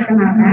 perkenalkan.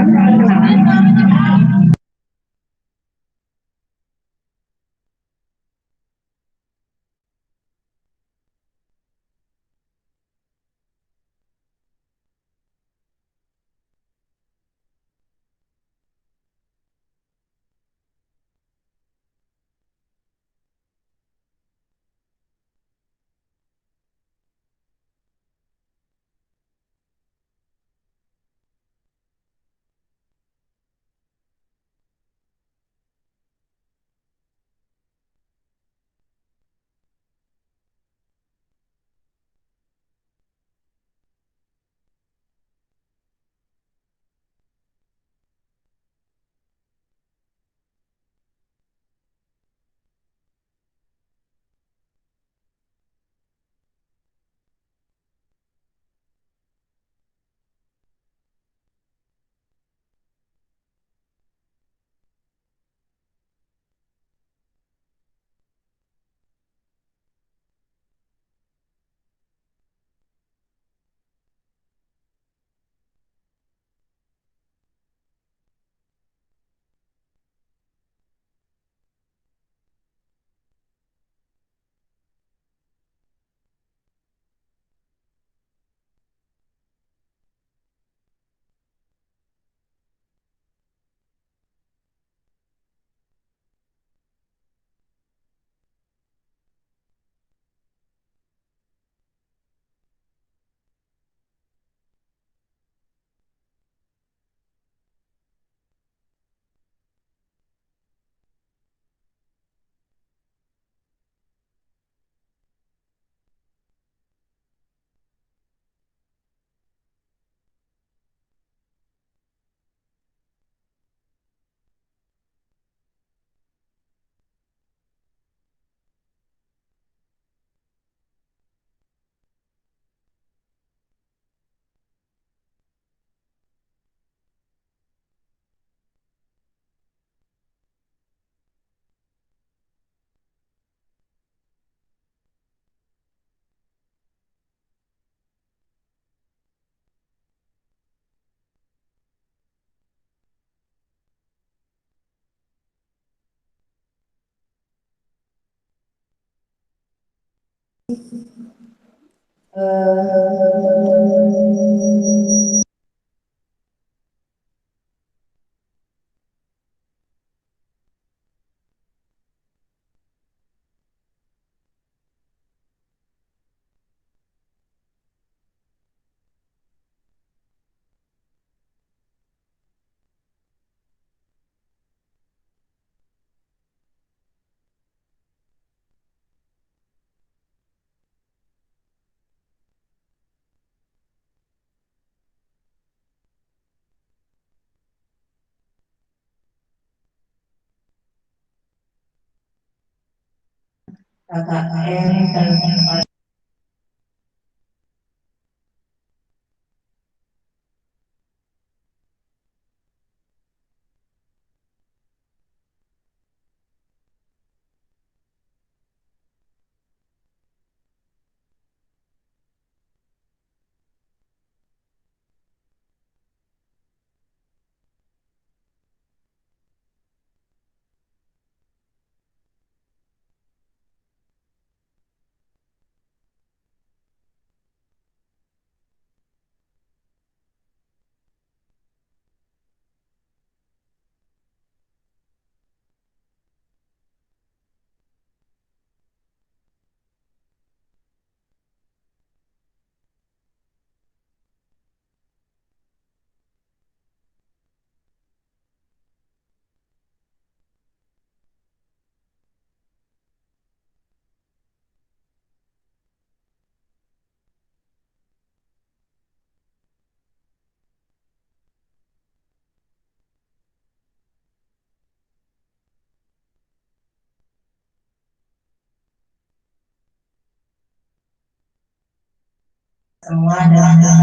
KKN semua dan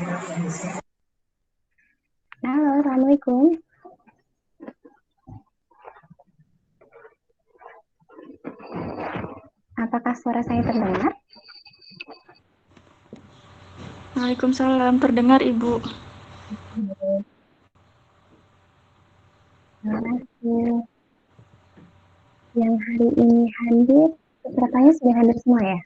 Halo, Assalamualaikum. Apakah suara saya terdengar? Waalaikumsalam, terdengar Ibu. Terima kasih. Yang hari ini hadir, pesertanya sudah hadir semua ya?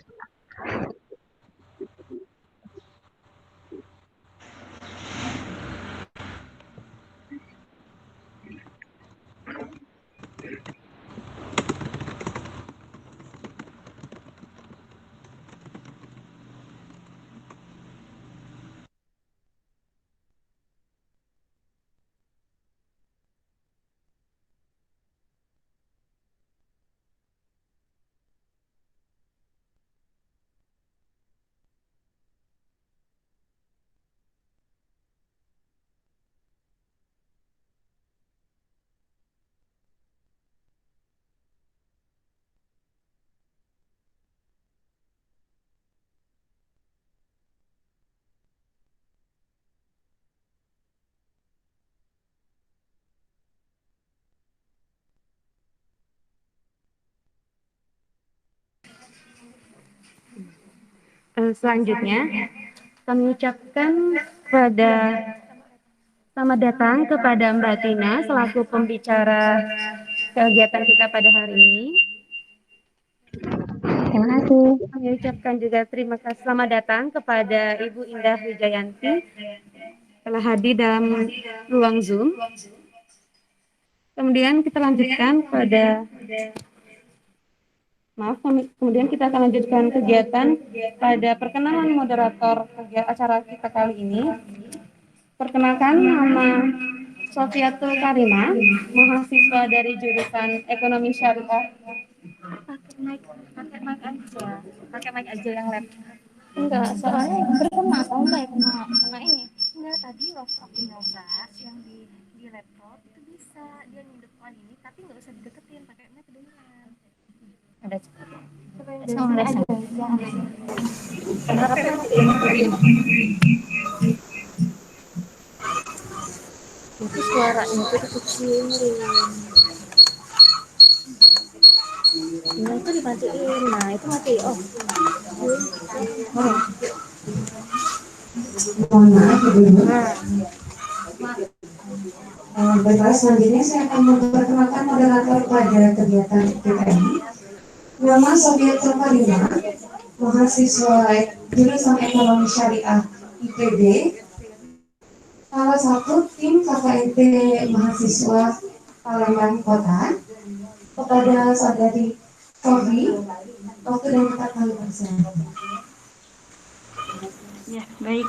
Selanjutnya, kami ucapkan kepada selamat datang kepada Mbak Tina selaku pembicara kegiatan kita pada hari ini. Terima kasih. Kami ucapkan juga terima kasih selamat datang kepada Ibu Indah Wijayanti telah hadir dalam ruang Zoom. Kemudian kita lanjutkan pada kemudian kita akan lanjutkan kegiatan pada perkenalan moderator acara kita kali ini. Perkenalkan, nama Sofiatul Karimah, mahasiswa dari jurusan Ekonomi Syariah. Pakai mic aja yang lab. Enggak, soalnya berkena, tahu nggak ya kena ini. Enggak, tadi waktu aku nyoba yang di laptop itu bisa dia depan ini, tapi nggak usah dideketin, pakai mic kedengeran. Ada coba yang dari sini aja, jangan di sini. Harapnya itu suaranya itu dikecilin. Nah, itu dimatiin. Nah, itu mati. Oh. Mohon maaf Ibu. Baiklah, selanjutnya saya akan memperkenalkan moderator pada kegiatan kita ini. Nama Sofiatul Karimah, mahasiswa jurusan Ekonomi Syariah IPB, salah satu tim KKNT mahasiswa Palembang Kota. Kepada saudari Sofi, waktu dan tempat kami persilakan. Ya, baik.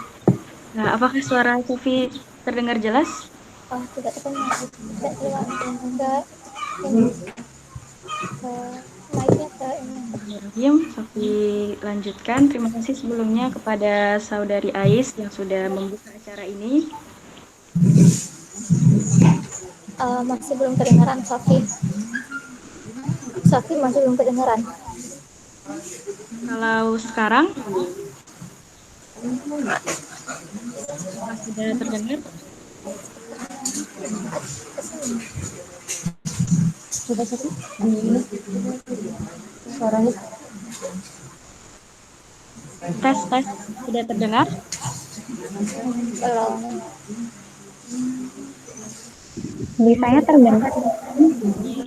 Nah, apakah suara Sofi terdengar jelas? Oh, tidak terdengar. Tidak keluar. Enggak. Ini ke mic-nya ke ini. Bismillahirrahmanirrahim. Sofi lanjutkan. Terima kasih sebelumnya kepada Saudari Ais yang sudah membuka acara ini. Masih belum kedengaran, Sofi. Sofi masih belum kedengaran. Kalau sekarang, apakah sudah terdengar? Coba Sofi. Suaranya Tes, tes. Sudah terdengar? belum. Di saya terdengar.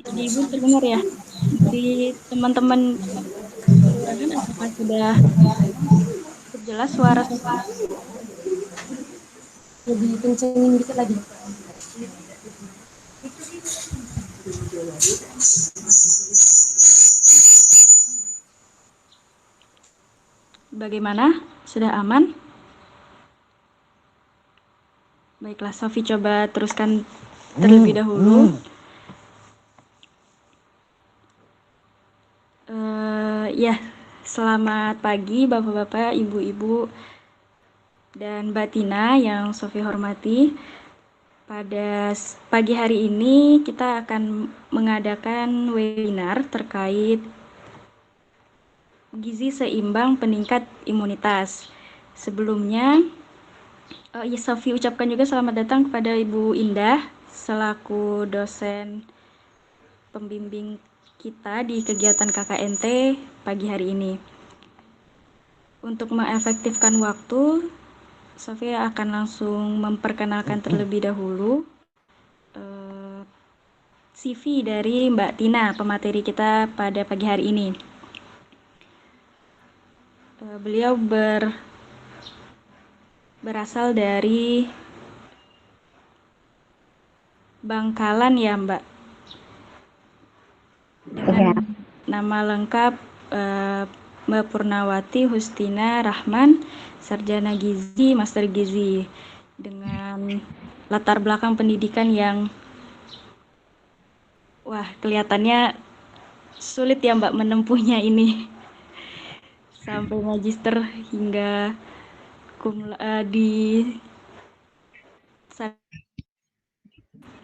Di Ibu terdengar ya? Di teman-teman keseluruhan apakah sudah cukup jelas suara Sofi? Lebih kencengin dikit lagi. Bagaimana? Sudah aman? Baiklah, Sofi coba teruskan terlebih dahulu. Ya, selamat pagi Bapak-Bapak, Ibu-Ibu, dan Mbak Tina yang Sofi hormati. Pada pagi hari ini kita akan mengadakan webinar terkait gizi seimbang peningkat imunitas. Sebelumnya, Oh iya, Sofi ucapkan juga selamat datang kepada Ibu Indah selaku dosen pembimbing kita di kegiatan KKNT pagi hari ini. Untuk mengefektifkan waktu, Sofi akan langsung memperkenalkan terlebih dahulu CV dari Mbak Tina, pemateri kita pada pagi hari ini. Beliau berasal dari Bangkalan ya Mbak, dengan nama lengkap Mbak Purnawati Hustina Rahman, Sarjana Gizi, Master Gizi, dengan latar belakang pendidikan yang wah kelihatannya sulit ya Mbak menempuhnya ini, sampai magister hingga di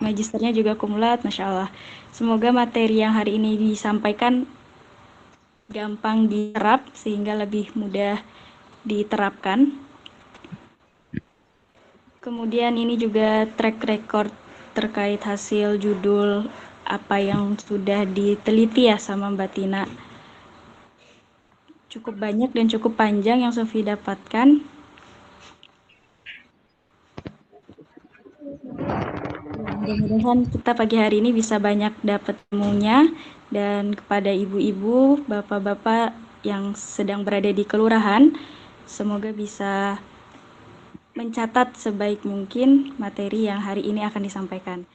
magisternya juga kumulat, Masya Allah. Semoga materi yang hari ini disampaikan gampang diterap sehingga lebih mudah diterapkan. Kemudian ini juga track record terkait hasil judul apa yang sudah diteliti ya sama Mbak Tina. Cukup banyak dan cukup panjang yang Sofi dapatkan. Mudah-mudahan kita pagi hari ini bisa banyak dapat ilmunya, dan kepada ibu-ibu, bapak-bapak yang sedang berada di kelurahan, semoga bisa mencatat sebaik mungkin materi yang hari ini akan disampaikan.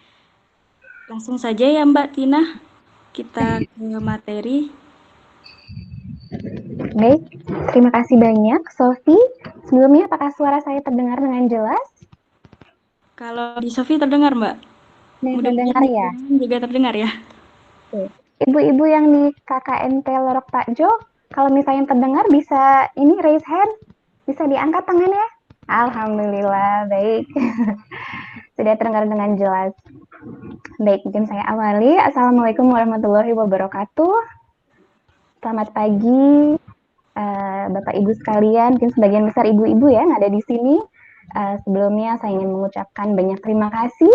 Langsung saja ya Mbak Tina, kita ke materi. Baik, terima kasih banyak Sofi. Sebelumnya apakah suara saya terdengar dengan jelas? Kalau di Sofi terdengar Mbak? Terdengar ya? Juga terdengar ya? Ibu-ibu yang di KKNT Lorok Takjo, kalau misalnya terdengar bisa ini raise hand, bisa diangkat tangannya. Alhamdulillah, baik. Sudah terdengar dengan jelas. Baik, mungkin saya awali. Assalamualaikum warahmatullahi wabarakatuh. Selamat pagi, Bapak Ibu sekalian, mungkin sebagian besar ibu-ibu ya yang ada di sini. Sebelumnya saya ingin mengucapkan banyak terima kasih,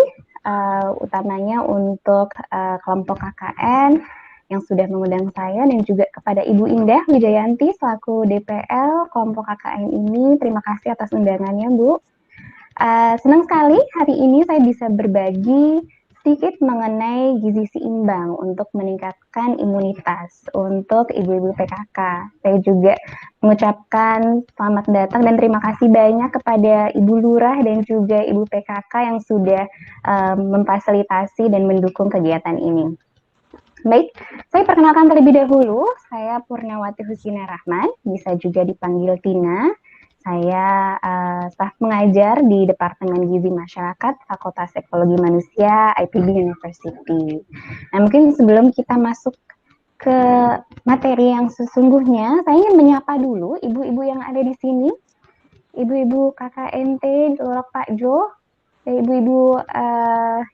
utamanya untuk kelompok KKN yang sudah mengundang saya, dan juga kepada Ibu Indah Wijayanti selaku DPL kelompok KKN ini. Terima kasih atas undangannya, Bu. Senang sekali hari ini saya bisa berbagi sedikit mengenai gizi seimbang untuk meningkatkan imunitas untuk ibu-ibu PKK. Saya juga mengucapkan selamat datang dan terima kasih banyak kepada Ibu Lurah dan juga Ibu PKK yang sudah memfasilitasi dan mendukung kegiatan ini. Baik, saya perkenalkan terlebih dahulu, saya Purnawati Hustina Rahman, bisa juga dipanggil Tina. Saya staf mengajar di Departemen Gizi Masyarakat Fakultas Ekologi Manusia IPB University. Nah, mungkin sebelum kita masuk ke materi yang sesungguhnya, saya ingin menyapa dulu ibu-ibu yang ada di sini, ibu-ibu KKNT Lorok Takjo, ibu-ibu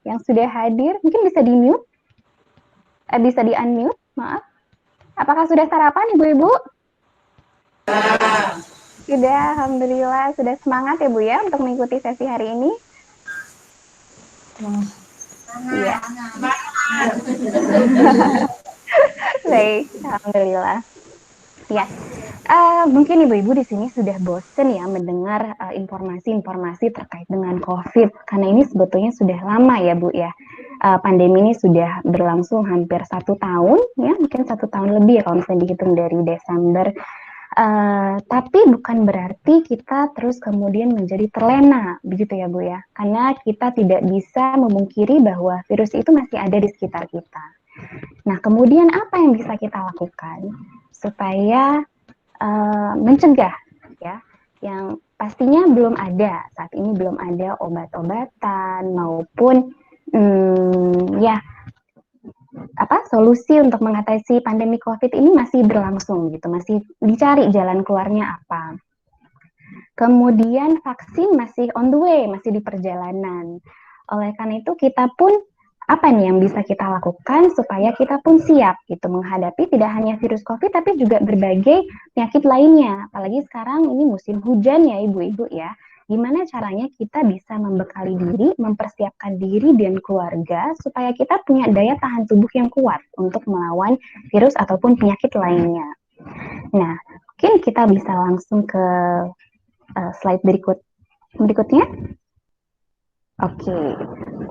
yang sudah hadir, mungkin bisa di-mute, bisa di-unmute, maaf. Apakah sudah sarapan ibu-ibu? Sudah, alhamdulillah. Sudah semangat ya Bu ya untuk mengikuti sesi hari ini? Iya. Baik, alhamdulillah. Ya, mungkin ibu-ibu di sini sudah bosen ya mendengar informasi-informasi terkait dengan COVID, karena ini sebetulnya sudah lama ya Bu ya. Pandemi ini sudah berlangsung hampir 1 tahun, ya mungkin 1 tahun lebih ya kalau misalnya dihitung dari Desember. Tapi bukan berarti kita terus kemudian menjadi terlena, begitu ya Bu ya. Karena kita tidak bisa memungkiri bahwa virus itu masih ada di sekitar kita. Nah, kemudian apa yang bisa kita lakukan supaya mencegah ya, yang pastinya belum ada, saat ini belum ada obat-obatan maupun solusi untuk mengatasi pandemi COVID ini masih berlangsung gitu, masih dicari jalan keluarnya apa. Kemudian vaksin masih on the way, masih di perjalanan. Oleh karena itu kita pun apa nih yang bisa kita lakukan supaya kita pun siap gitu menghadapi tidak hanya virus COVID tapi juga berbagai penyakit lainnya. Apalagi sekarang ini musim hujan ya ibu-ibu ya, gimana caranya kita bisa membekali diri, mempersiapkan diri dan keluarga supaya kita punya daya tahan tubuh yang kuat untuk melawan virus ataupun penyakit lainnya. Nah, mungkin kita bisa langsung ke slide berikutnya. Oke,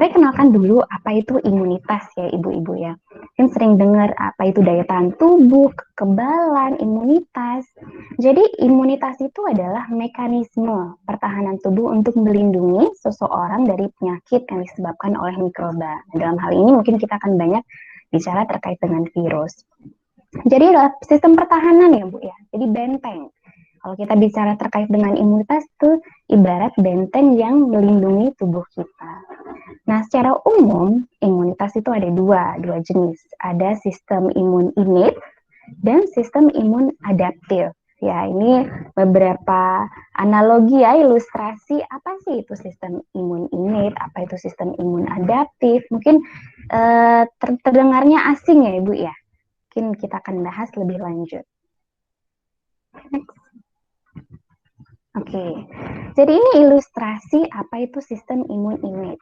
saya kenalkan dulu apa itu imunitas ya ibu-ibu ya. Mungkin sering dengar apa itu daya tahan tubuh, kekebalan, imunitas. Jadi imunitas itu adalah mekanisme pertahanan tubuh untuk melindungi seseorang dari penyakit yang disebabkan oleh mikroba. Dalam hal ini mungkin kita akan banyak bicara terkait dengan virus. Jadi adalah sistem pertahanan ya Bu ya, jadi benteng. Kalau kita bicara terkait dengan imunitas itu ibarat benteng yang melindungi tubuh kita. Nah, secara umum imunitas itu ada dua jenis. Ada sistem imun innate dan sistem imun adaptif. Ya, ini beberapa analogi ya, ilustrasi apa sih itu sistem imun innate, apa itu sistem imun adaptif. Mungkin terdengarnya asing ya Ibu ya. Mungkin kita akan bahas lebih lanjut. Next. Oke, jadi ini ilustrasi apa itu sistem imun innate.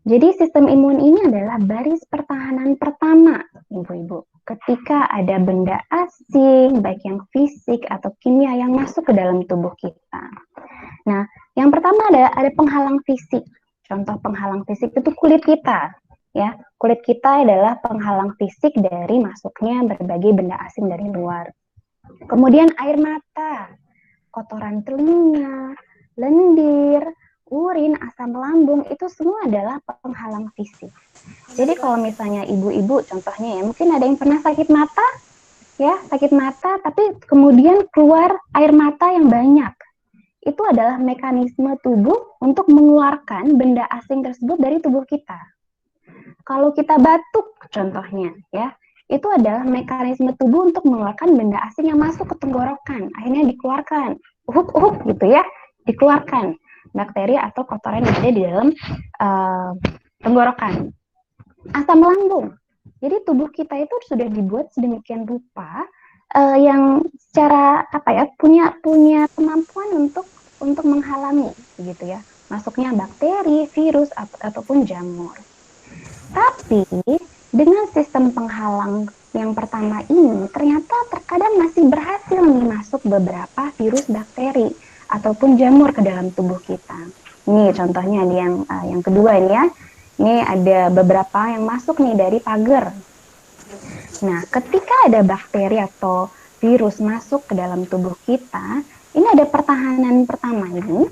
Jadi sistem imun ini adalah baris pertahanan pertama, ibu-ibu. Ketika ada benda asing, baik yang fisik atau kimia yang masuk ke dalam tubuh kita. Nah, yang pertama ada penghalang fisik. Contoh penghalang fisik itu kulit kita. Ya, kulit kita adalah penghalang fisik dari masuknya berbagai benda asing dari luar. Kemudian air mata, kotoran telinga, lendir, urin, asam lambung, itu semua adalah penghalang fisik. Jadi kalau misalnya ibu-ibu contohnya ya, mungkin ada yang pernah sakit mata, ya sakit mata, tapi kemudian keluar air mata yang banyak. Itu adalah mekanisme tubuh untuk mengeluarkan benda asing tersebut dari tubuh kita. Kalau kita batuk contohnya ya, itu adalah mekanisme tubuh untuk mengeluarkan benda asing yang masuk ke tenggorokan, akhirnya dikeluarkan, gitu ya, dikeluarkan bakteri atau kotoran yang ada di dalam tenggorokan. Asam lambung, jadi tubuh kita itu sudah dibuat sedemikian rupa yang secara apa ya punya kemampuan untuk menghalangi, gitu ya, masuknya bakteri, virus ataupun jamur. Tapi dengan sistem penghalang yang pertama ini ternyata terkadang masih berhasil nih masuk beberapa virus, bakteri ataupun jamur ke dalam tubuh kita. Ini contohnya yang kedua ini ya. Ini ada beberapa yang masuk nih dari pagar. Nah, ketika ada bakteri atau virus masuk ke dalam tubuh kita, ini ada pertahanan pertama ini,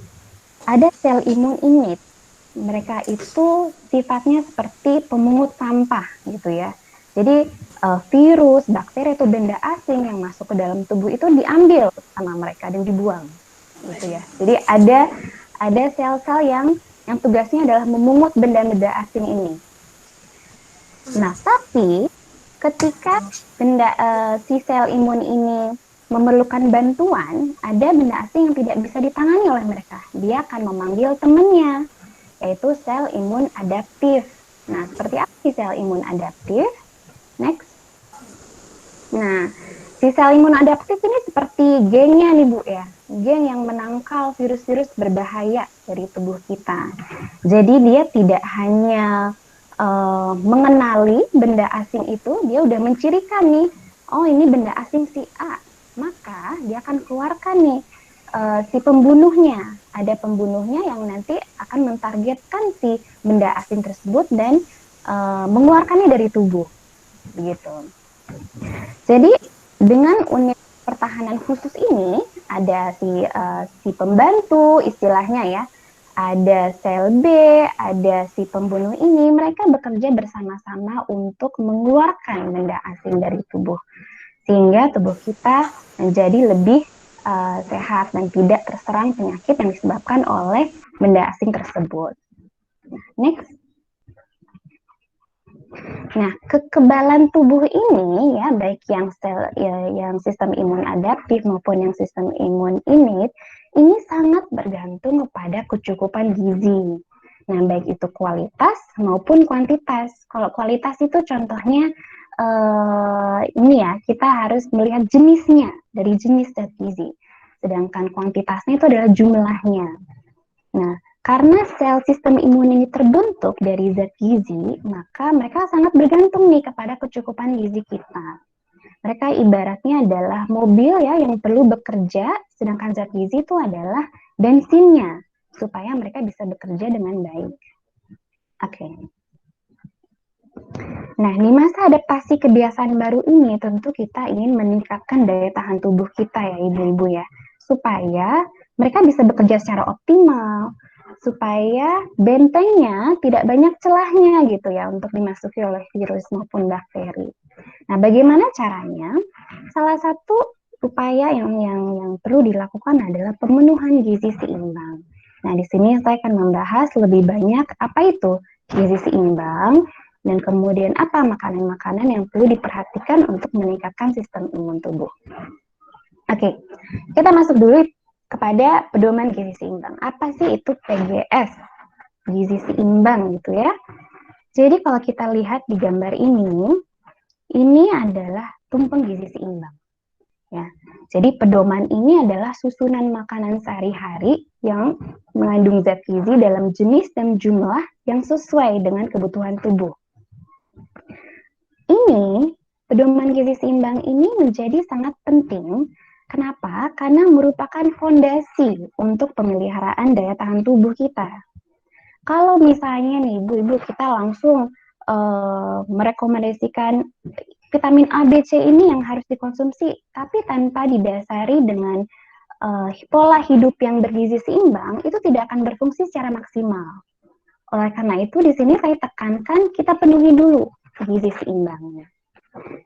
ada sel imun innate. Mereka itu sifatnya seperti pemungut sampah gitu ya. Jadi virus, bakteri atau benda asing yang masuk ke dalam tubuh itu diambil sama mereka dan dibuang gitu ya. Jadi ada sel-sel yang tugasnya adalah memungut benda-benda asing ini. Nah, tapi ketika si sel imun ini memerlukan bantuan, ada benda asing yang tidak bisa ditangani oleh mereka. Dia akan memanggil temannya, yaitu sel imun adaptif. Nah, seperti apa sih sel imun adaptif? Next. Nah, si sel imun adaptif ini seperti gengnya nih Bu ya. Geng yang menangkal virus-virus berbahaya dari tubuh kita. Jadi dia tidak hanya mengenali benda asing itu, dia udah mencirikan nih, oh ini benda asing si A. Maka dia akan keluarkan nih si pembunuhnya. Ada pembunuhnya yang nanti akan mentargetkan si benda asing tersebut dan mengeluarkannya dari tubuh, begitu. Jadi dengan unit pertahanan khusus ini ada si pembantu istilahnya ya, ada sel B, ada si pembunuh ini, mereka bekerja bersama-sama untuk mengeluarkan benda asing dari tubuh sehingga tubuh kita menjadi lebih sehat dan tidak terserang penyakit yang disebabkan oleh benda asing tersebut. Next. Nah, kekebalan tubuh ini ya, baik yang sistem imun adaptif maupun yang sistem imun innate, ini sangat bergantung kepada kecukupan gizi. Nah, baik itu kualitas maupun kuantitas. Kalau kualitas itu contohnya ini ya, kita harus melihat jenisnya, dari jenis zat gizi. Sedangkan kuantitasnya itu adalah jumlahnya. Nah, karena sel sistem imun ini terbentuk dari zat gizi, maka mereka sangat bergantung nih kepada kecukupan gizi kita. Mereka ibaratnya adalah mobil ya yang perlu bekerja, sedangkan zat gizi itu adalah bensinnya supaya mereka bisa bekerja dengan baik. Oke. Nah, di masa adaptasi kebiasaan baru ini tentu kita ingin meningkatkan daya tahan tubuh kita ya ibu-ibu ya, supaya mereka bisa bekerja secara optimal, supaya bentengnya tidak banyak celahnya gitu ya untuk dimasuki oleh virus maupun bakteri. Nah, bagaimana caranya? Salah satu upaya yang perlu dilakukan adalah pemenuhan gizi seimbang. Nah, di sini saya akan membahas lebih banyak apa itu gizi seimbang dan kemudian apa makanan-makanan yang perlu diperhatikan untuk meningkatkan sistem imun tubuh. Oke, kita masuk dulu kepada pedoman gizi seimbang. Apa sih itu PGS? Gizi seimbang gitu ya. Jadi kalau kita lihat di gambar ini adalah tumpeng gizi seimbang. Ya, jadi pedoman ini adalah susunan makanan sehari-hari yang mengandung zat gizi dalam jenis dan jumlah yang sesuai dengan kebutuhan tubuh. Ini, pedoman gizi seimbang ini menjadi sangat penting. Kenapa? Karena merupakan fondasi untuk pemeliharaan daya tahan tubuh kita. Kalau misalnya nih, ibu-ibu kita langsung merekomendasikan vitamin A, B, C ini yang harus dikonsumsi, tapi tanpa didasari dengan pola hidup yang bergizi seimbang, itu tidak akan berfungsi secara maksimal. Oleh karena itu, di sini saya tekankan kita penuhi dulu gizi seimbangnya.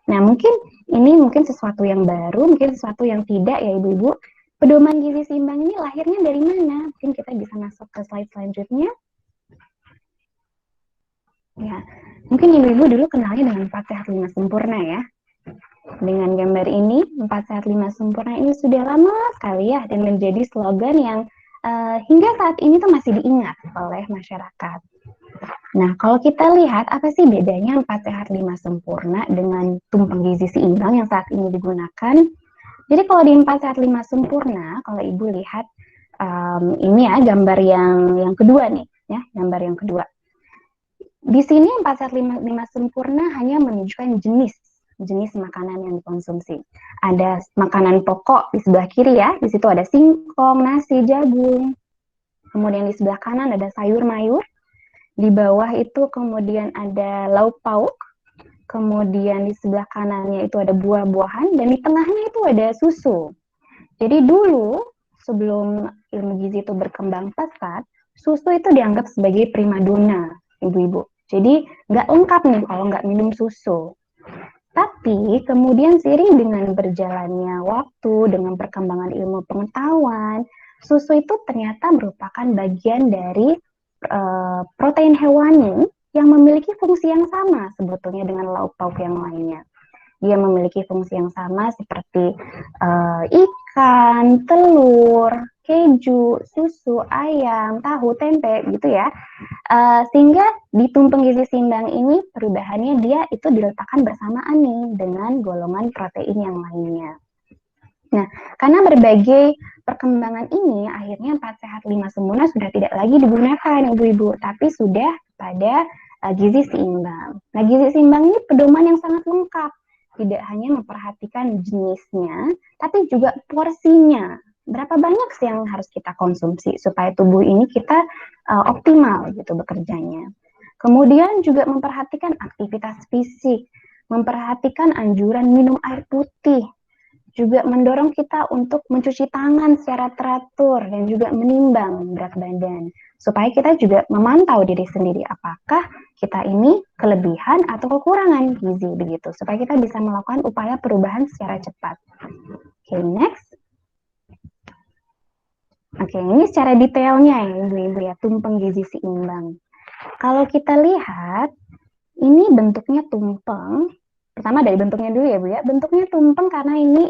Nah, mungkin sesuatu yang baru, mungkin sesuatu yang tidak ya ibu-ibu. Pedoman gizi seimbang ini lahirnya dari mana? Mungkin kita bisa masuk ke slide selanjutnya. Ya, mungkin ibu-ibu dulu kenalnya dengan 4 sehat 5 sempurna ya. Dengan gambar ini, 4 sehat 5 sempurna ini sudah lama sekali ya, dan menjadi slogan yang hingga saat ini tuh masih diingat oleh masyarakat. Nah, kalau kita lihat apa sih bedanya 4 sehat 5 sempurna dengan tumpeng gizi seimbang yang saat ini digunakan? Jadi kalau di 4 sehat 5 sempurna, kalau ibu lihat ini ya gambar yang kedua nih, ya gambar yang kedua. Di sini 4 sehat 5 sempurna hanya menunjukkan jenis makanan yang dikonsumsi. Ada makanan pokok di sebelah kiri ya, di situ ada singkong, nasi, jagung. Kemudian di sebelah kanan ada sayur mayur. Di bawah itu kemudian ada lauk pauk. Kemudian di sebelah kanannya itu ada buah-buahan dan di tengahnya itu ada susu. Jadi dulu sebelum ilmu gizi itu berkembang pesat, susu itu dianggap sebagai primadona, ibu-ibu. Jadi nggak lengkap nih kalau nggak minum susu. Tapi kemudian seiring dengan berjalannya waktu, dengan perkembangan ilmu pengetahuan, susu itu ternyata merupakan bagian dari protein hewani yang memiliki fungsi yang sama sebetulnya dengan lauk pauk yang lainnya. Dia memiliki fungsi yang sama seperti ikan, telur, keju, susu, ayam, tahu, tempe gitu ya. Sehingga di tumpeng gizi seimbang ini perubahannya dia itu diletakkan bersamaan nih dengan golongan protein yang lainnya. Nah, karena berbagai perkembangan ini akhirnya 4 sehat 5 sempurna sudah tidak lagi digunakan ibu-ibu, tapi sudah pada gizi seimbang. Nah, gizi seimbang ini pedoman yang sangat lengkap. Tidak hanya memperhatikan jenisnya, tapi juga porsinya. Berapa banyak sih yang harus kita konsumsi supaya tubuh ini kita optimal gitu bekerjanya. Kemudian juga memperhatikan aktivitas fisik, memperhatikan anjuran minum air putih, juga mendorong kita untuk mencuci tangan secara teratur dan juga menimbang berat badan supaya kita juga memantau diri sendiri apakah kita ini kelebihan atau kekurangan gizi begitu supaya kita bisa melakukan upaya perubahan secara cepat. Oke, next. Oke, ini secara detailnya ya ibu-ibu ya, tumpeng gizi seimbang. Kalau kita lihat ini bentuknya tumpeng. Pertama dari bentuknya dulu ya Bu ya. Bentuknya tumpeng karena ini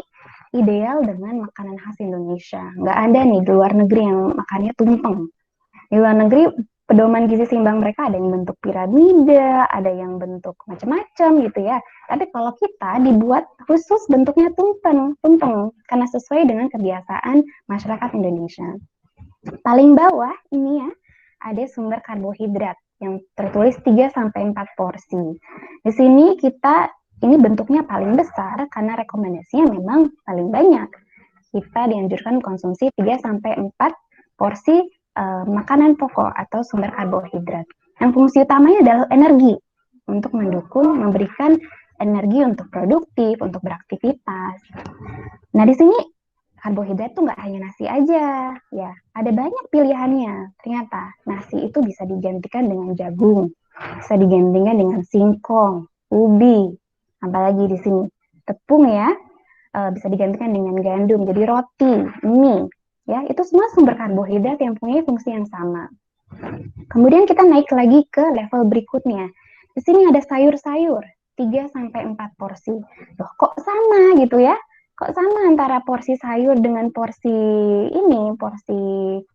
ideal dengan makanan khas Indonesia. Nggak ada nih di luar negeri yang makannya tumpeng. Di luar negeri pedoman gizi seimbang mereka ada yang bentuk piramida, ada yang bentuk macam-macam gitu ya. Tapi kalau kita dibuat khusus bentuknya tumpeng karena sesuai dengan kebiasaan masyarakat Indonesia. Paling bawah ini ya, ada sumber karbohidrat yang tertulis 3-4 porsi. Di sini ini bentuknya paling besar karena rekomendasinya memang paling banyak. Kita dianjurkan konsumsi 3-4 porsi makanan pokok atau sumber karbohidrat. Yang fungsi utamanya adalah energi, untuk memberikan energi untuk produktif, untuk beraktivitas. Nah, di sini karbohidrat tuh nggak hanya nasi aja, ya. Ada banyak pilihannya. Ternyata nasi itu bisa digantikan dengan jagung, bisa digantikan dengan singkong, ubi, apalagi di sini tepung ya, bisa digantikan dengan gandum, jadi roti, mie, ya. Itu semua sumber karbohidrat yang punya fungsi yang sama. Kemudian kita naik lagi ke level berikutnya. Di sini ada sayur-sayur, 3-4 porsi. Loh, kok sama gitu ya? Kok sama antara porsi sayur dengan porsi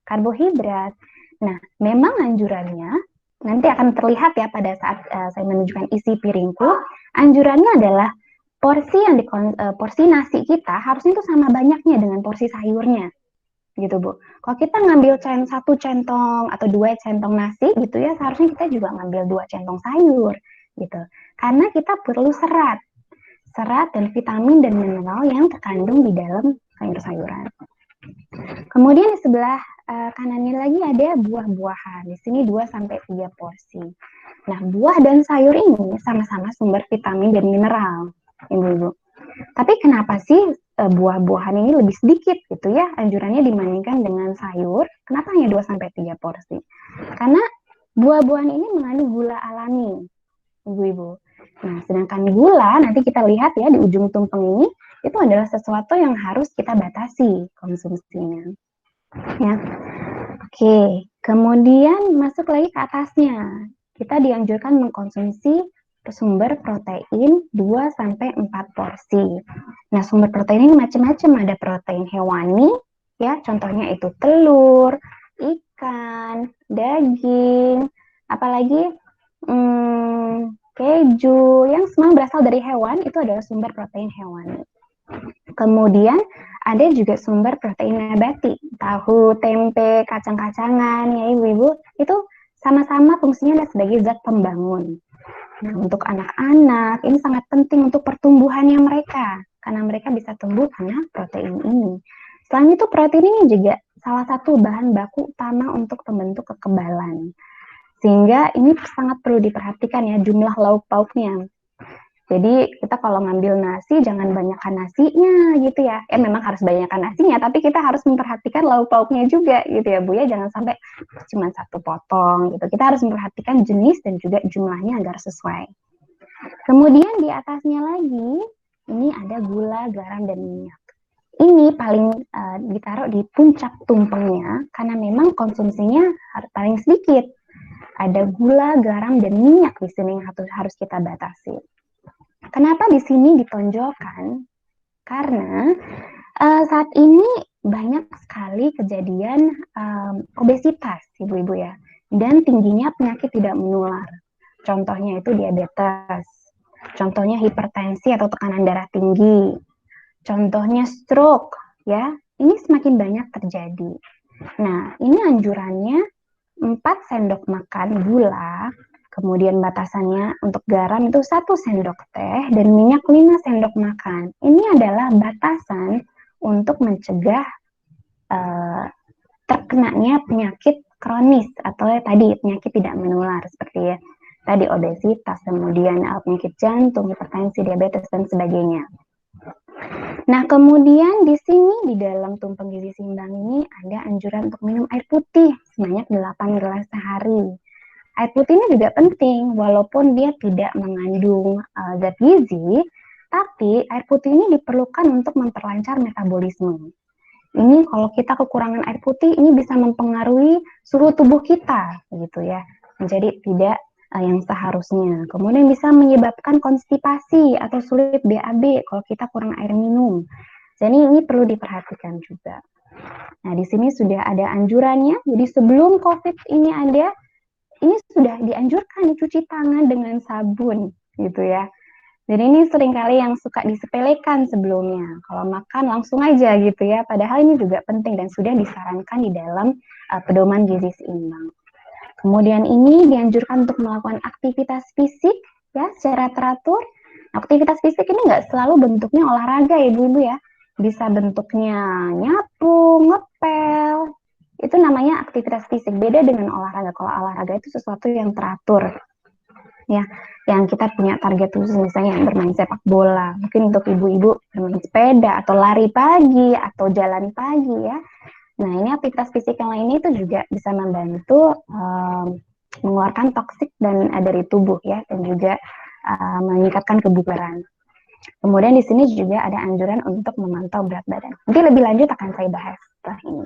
karbohidrat? Nah, memang anjurannya nanti akan terlihat ya pada saat saya menunjukkan isi piringku. Anjurannya adalah porsi nasi kita harusnya itu sama banyaknya dengan porsi sayurnya, gitu Bu. Kalau kita ngambil satu centong atau 2 centong nasi gitu ya, seharusnya kita juga ngambil 2 centong sayur gitu. Karena kita perlu serat dan vitamin dan mineral yang terkandung di dalam sayur-sayuran. Kemudian di sebelah kanannya lagi ada buah-buahan. Di sini 2-3 porsi. Nah, buah dan sayur ini sama-sama sumber vitamin dan mineral, Ibu-ibu. Tapi kenapa sih buah-buahan ini lebih sedikit gitu ya anjurannya dibandingkan dengan sayur? Kenapa hanya 2-3 porsi? Karena buah-buahan ini mengandung gula alami, Ibu-ibu. Nah, sedangkan gula, nanti kita lihat ya di ujung tumpeng ini, itu adalah sesuatu yang harus kita batasi konsumsinya. Ya. Oke, kemudian masuk lagi ke atasnya. Kita dianjurkan mengkonsumsi sumber protein 2-4 porsi. Nah, sumber protein ini macam-macam, ada protein hewani, ya, contohnya itu telur, ikan, daging, apalagi keju, yang semua berasal dari hewan, itu adalah sumber protein hewani. Kemudian ada juga sumber protein nabati, tahu, tempe, kacang-kacangan, ya Ibu-ibu, itu sama-sama fungsinya sebagai zat pembangun. Nah, untuk anak-anak, ini sangat penting untuk pertumbuhannya mereka, karena mereka bisa tumbuh karena protein ini. Selain itu, protein ini juga salah satu bahan baku utama untuk pembentuk kekebalan. Sehingga ini sangat perlu diperhatikan ya jumlah lauk pauknya. Jadi kita kalau ngambil nasi jangan banyakkan nasinya gitu ya. Memang harus banyakkan nasinya, tapi kita harus memperhatikan lauk pauknya juga gitu ya Bu ya. Jangan sampai cuma satu potong gitu. Kita harus memperhatikan jenis dan juga jumlahnya agar sesuai. Kemudian di atasnya lagi ini ada gula, garam, dan minyak. Ini paling ditaruh di puncak tumpengnya karena memang konsumsinya paling sedikit. Ada gula, garam, dan minyak di sini yang harus kita batasi. Kenapa di sini ditonjolkan? Karena saat ini banyak sekali kejadian obesitas, Ibu-ibu ya, dan tingginya penyakit tidak menular. Contohnya itu diabetes, contohnya hipertensi atau tekanan darah tinggi, contohnya stroke, ya. Ini semakin banyak terjadi. Nah, ini anjurannya 4 sendok makan gula, kemudian batasannya untuk garam itu 1 sendok teh, dan minyak 5 sendok makan. Ini adalah batasan untuk mencegah terkenanya penyakit kronis atau tadi penyakit tidak menular seperti ya tadi obesitas, kemudian penyakit jantung, hipertensi, diabetes, dan sebagainya. Nah, kemudian di sini di dalam tumpeng gizi seimbang ini ada anjuran untuk minum air putih sebanyak 8 gelas sehari. Air putih ini juga penting, walaupun dia tidak mengandung zat gizi, tapi air putih ini diperlukan untuk memperlancar metabolisme. Ini kalau kita kekurangan air putih, ini bisa mempengaruhi suhu tubuh kita, gitu ya, menjadi tidak yang seharusnya. Kemudian bisa menyebabkan konstipasi atau sulit BAB kalau kita kurang air minum. Jadi ini perlu diperhatikan juga. Nah, di sini sudah ada anjurannya. Jadi sebelum COVID ini ada, ini sudah dianjurkan cuci tangan dengan sabun, gitu ya. Dan ini seringkali yang suka disepelekan sebelumnya. Kalau makan langsung aja gitu ya. Padahal ini juga penting dan sudah disarankan di dalam pedoman gizi seimbang. Kemudian ini dianjurkan untuk melakukan aktivitas fisik ya secara teratur. Aktivitas fisik ini nggak selalu bentuknya olahraga ya ibu-ibu ya. Bisa bentuknya nyapu, ngepel. Itu namanya aktivitas fisik. Beda dengan olahraga. Kalau olahraga itu sesuatu yang teratur. Ya, yang kita punya target khusus misalnya bermain sepak bola, mungkin untuk ibu-ibu bermain sepeda atau lari pagi atau jalan pagi ya. Nah ini aktivitas fisik yang lainnya itu juga bisa membantu mengeluarkan toksik dan dari tubuh ya dan juga meningkatkan kebugaran. Kemudian di sini juga ada anjuran untuk memantau berat badan. Nanti lebih lanjut akan saya bahas setelah ini.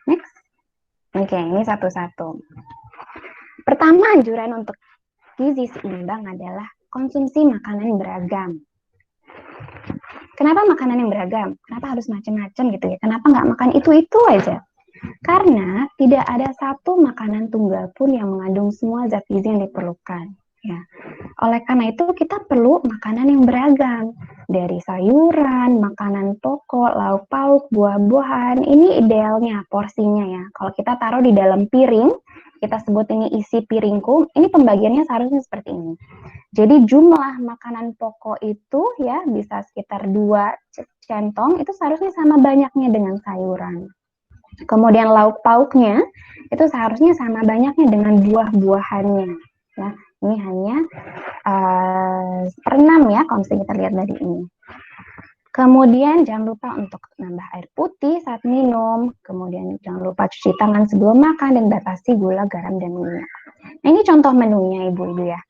Next. Oke, ini satu-satu. Pertama anjuran untuk gizi seimbang adalah konsumsi makanan beragam. Kenapa makanan yang beragam? Kenapa harus macam-macam gitu ya? Kenapa nggak makan itu-itu aja? Karena tidak ada satu makanan tunggal pun yang mengandung semua zat gizi yang diperlukan. Ya. Oleh karena itu kita perlu makanan yang beragam. Dari sayuran, makanan pokok, lauk pauk, buah-buahan. Ini idealnya porsinya ya. Kalau kita taruh di dalam piring, kita sebut ini isi piringku, ini pembagiannya seharusnya seperti ini. Jadi jumlah makanan pokok itu ya bisa sekitar 2 centong, itu seharusnya sama banyaknya dengan sayuran. Kemudian lauk pauknya itu seharusnya sama banyaknya dengan buah-buahannya. Ya, ini hanya 1/6 ya kalau misalnya kita lihat dari ini. Kemudian jangan lupa untuk nambah air putih saat minum. Kemudian jangan lupa cuci tangan sebelum makan dan batasi gula, garam, dan minyak. Nah, ini contoh menunya ibu-ibu ya.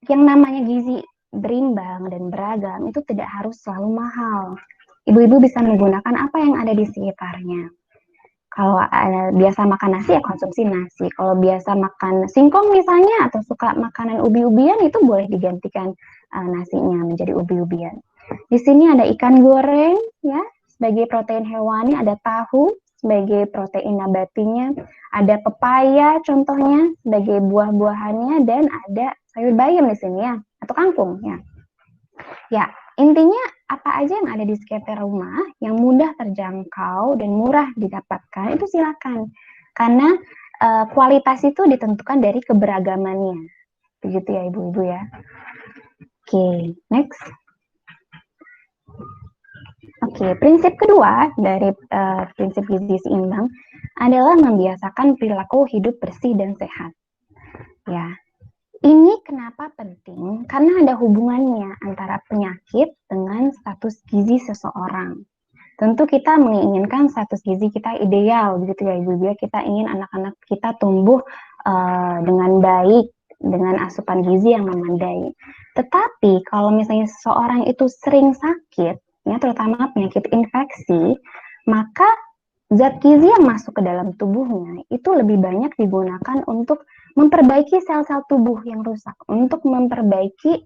Yang namanya gizi berimbang dan beragam itu tidak harus selalu mahal. Ibu-ibu bisa menggunakan apa yang ada di sekitarnya. Kalau biasa makan nasi ya konsumsi nasi. Kalau biasa makan singkong misalnya atau suka makanan ubi-ubian itu boleh digantikan nasinya menjadi ubi-ubian. Di sini ada ikan goreng ya sebagai protein hewani, ada tahu sebagai protein nabatinya, ada pepaya contohnya sebagai buah-buahannya dan ada sayur bayam di sini ya atau kangkung ya. Ya, intinya apa aja yang ada di sekitar rumah yang mudah terjangkau dan murah didapatkan itu silakan. Karena kualitas itu ditentukan dari keberagamannya. Begitu ya ibu-ibu ya. Oke, next. Oke, prinsip kedua dari prinsip gizi seimbang adalah membiasakan perilaku hidup bersih dan sehat. Ya, ini kenapa penting? Karena ada hubungannya antara penyakit dengan status gizi seseorang. Tentu kita menginginkan status gizi kita ideal, begitu ya ibu-ibu. Kita ingin anak-anak kita tumbuh dengan baik, dengan asupan gizi yang memadai. Tetapi kalau misalnya seseorang itu sering sakit, ya terutama penyakit infeksi, maka zat gizi yang masuk ke dalam tubuhnya itu lebih banyak digunakan untuk memperbaiki sel-sel tubuh yang rusak, untuk memperbaiki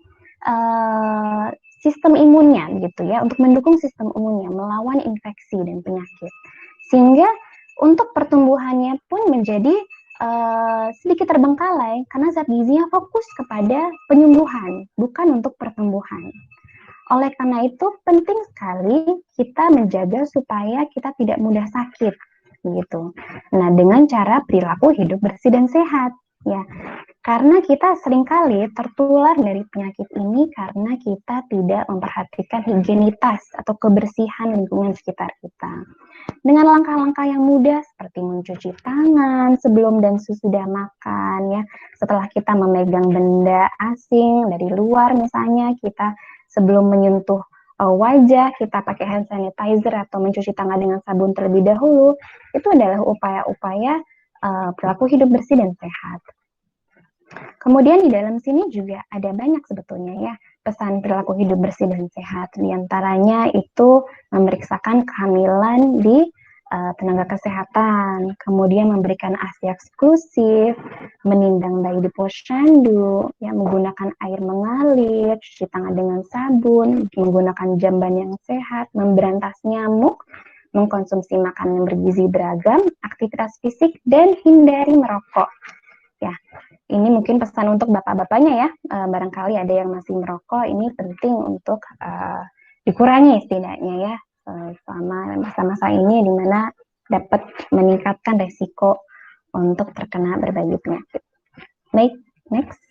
sistem imunnya gitu ya, untuk mendukung sistem imunnya melawan infeksi dan penyakit. Sehingga untuk pertumbuhannya pun menjadi sedikit terbengkalai karena zat gizinya fokus kepada penyembuhan, bukan untuk pertumbuhan. Oleh karena itu penting sekali kita menjaga supaya kita tidak mudah sakit gitu. Nah, dengan cara perilaku hidup bersih dan sehat ya. Karena kita seringkali tertular dari penyakit ini karena kita tidak memperhatikan higienitas atau kebersihan lingkungan sekitar kita. Dengan langkah-langkah yang mudah seperti mencuci tangan sebelum dan sesudah makan ya. Setelah kita memegang benda asing dari luar misalnya, kita sebelum menyentuh wajah, kita pakai hand sanitizer atau mencuci tangan dengan sabun terlebih dahulu. Itu adalah upaya-upaya perilaku hidup bersih dan sehat. Kemudian di dalam sini juga ada banyak sebetulnya ya pesan perilaku hidup bersih dan sehat. Di antaranya itu memeriksakan kehamilan di tenaga kesehatan, kemudian memberikan ASI eksklusif, menindang bayi di posyandu, ya, menggunakan air mengalir, cuci tangan dengan sabun, menggunakan jamban yang sehat, memberantas nyamuk, mengkonsumsi makanan yang bergizi beragam, aktivitas fisik, dan hindari merokok. Ya, ini mungkin pesan untuk bapak-bapaknya ya, barangkali ada yang masih merokok, ini penting untuk dikurangi setidaknya ya, selama masa-masa ini di mana dapat meningkatkan resiko untuk terkena berbagai penyakit. Baik, next.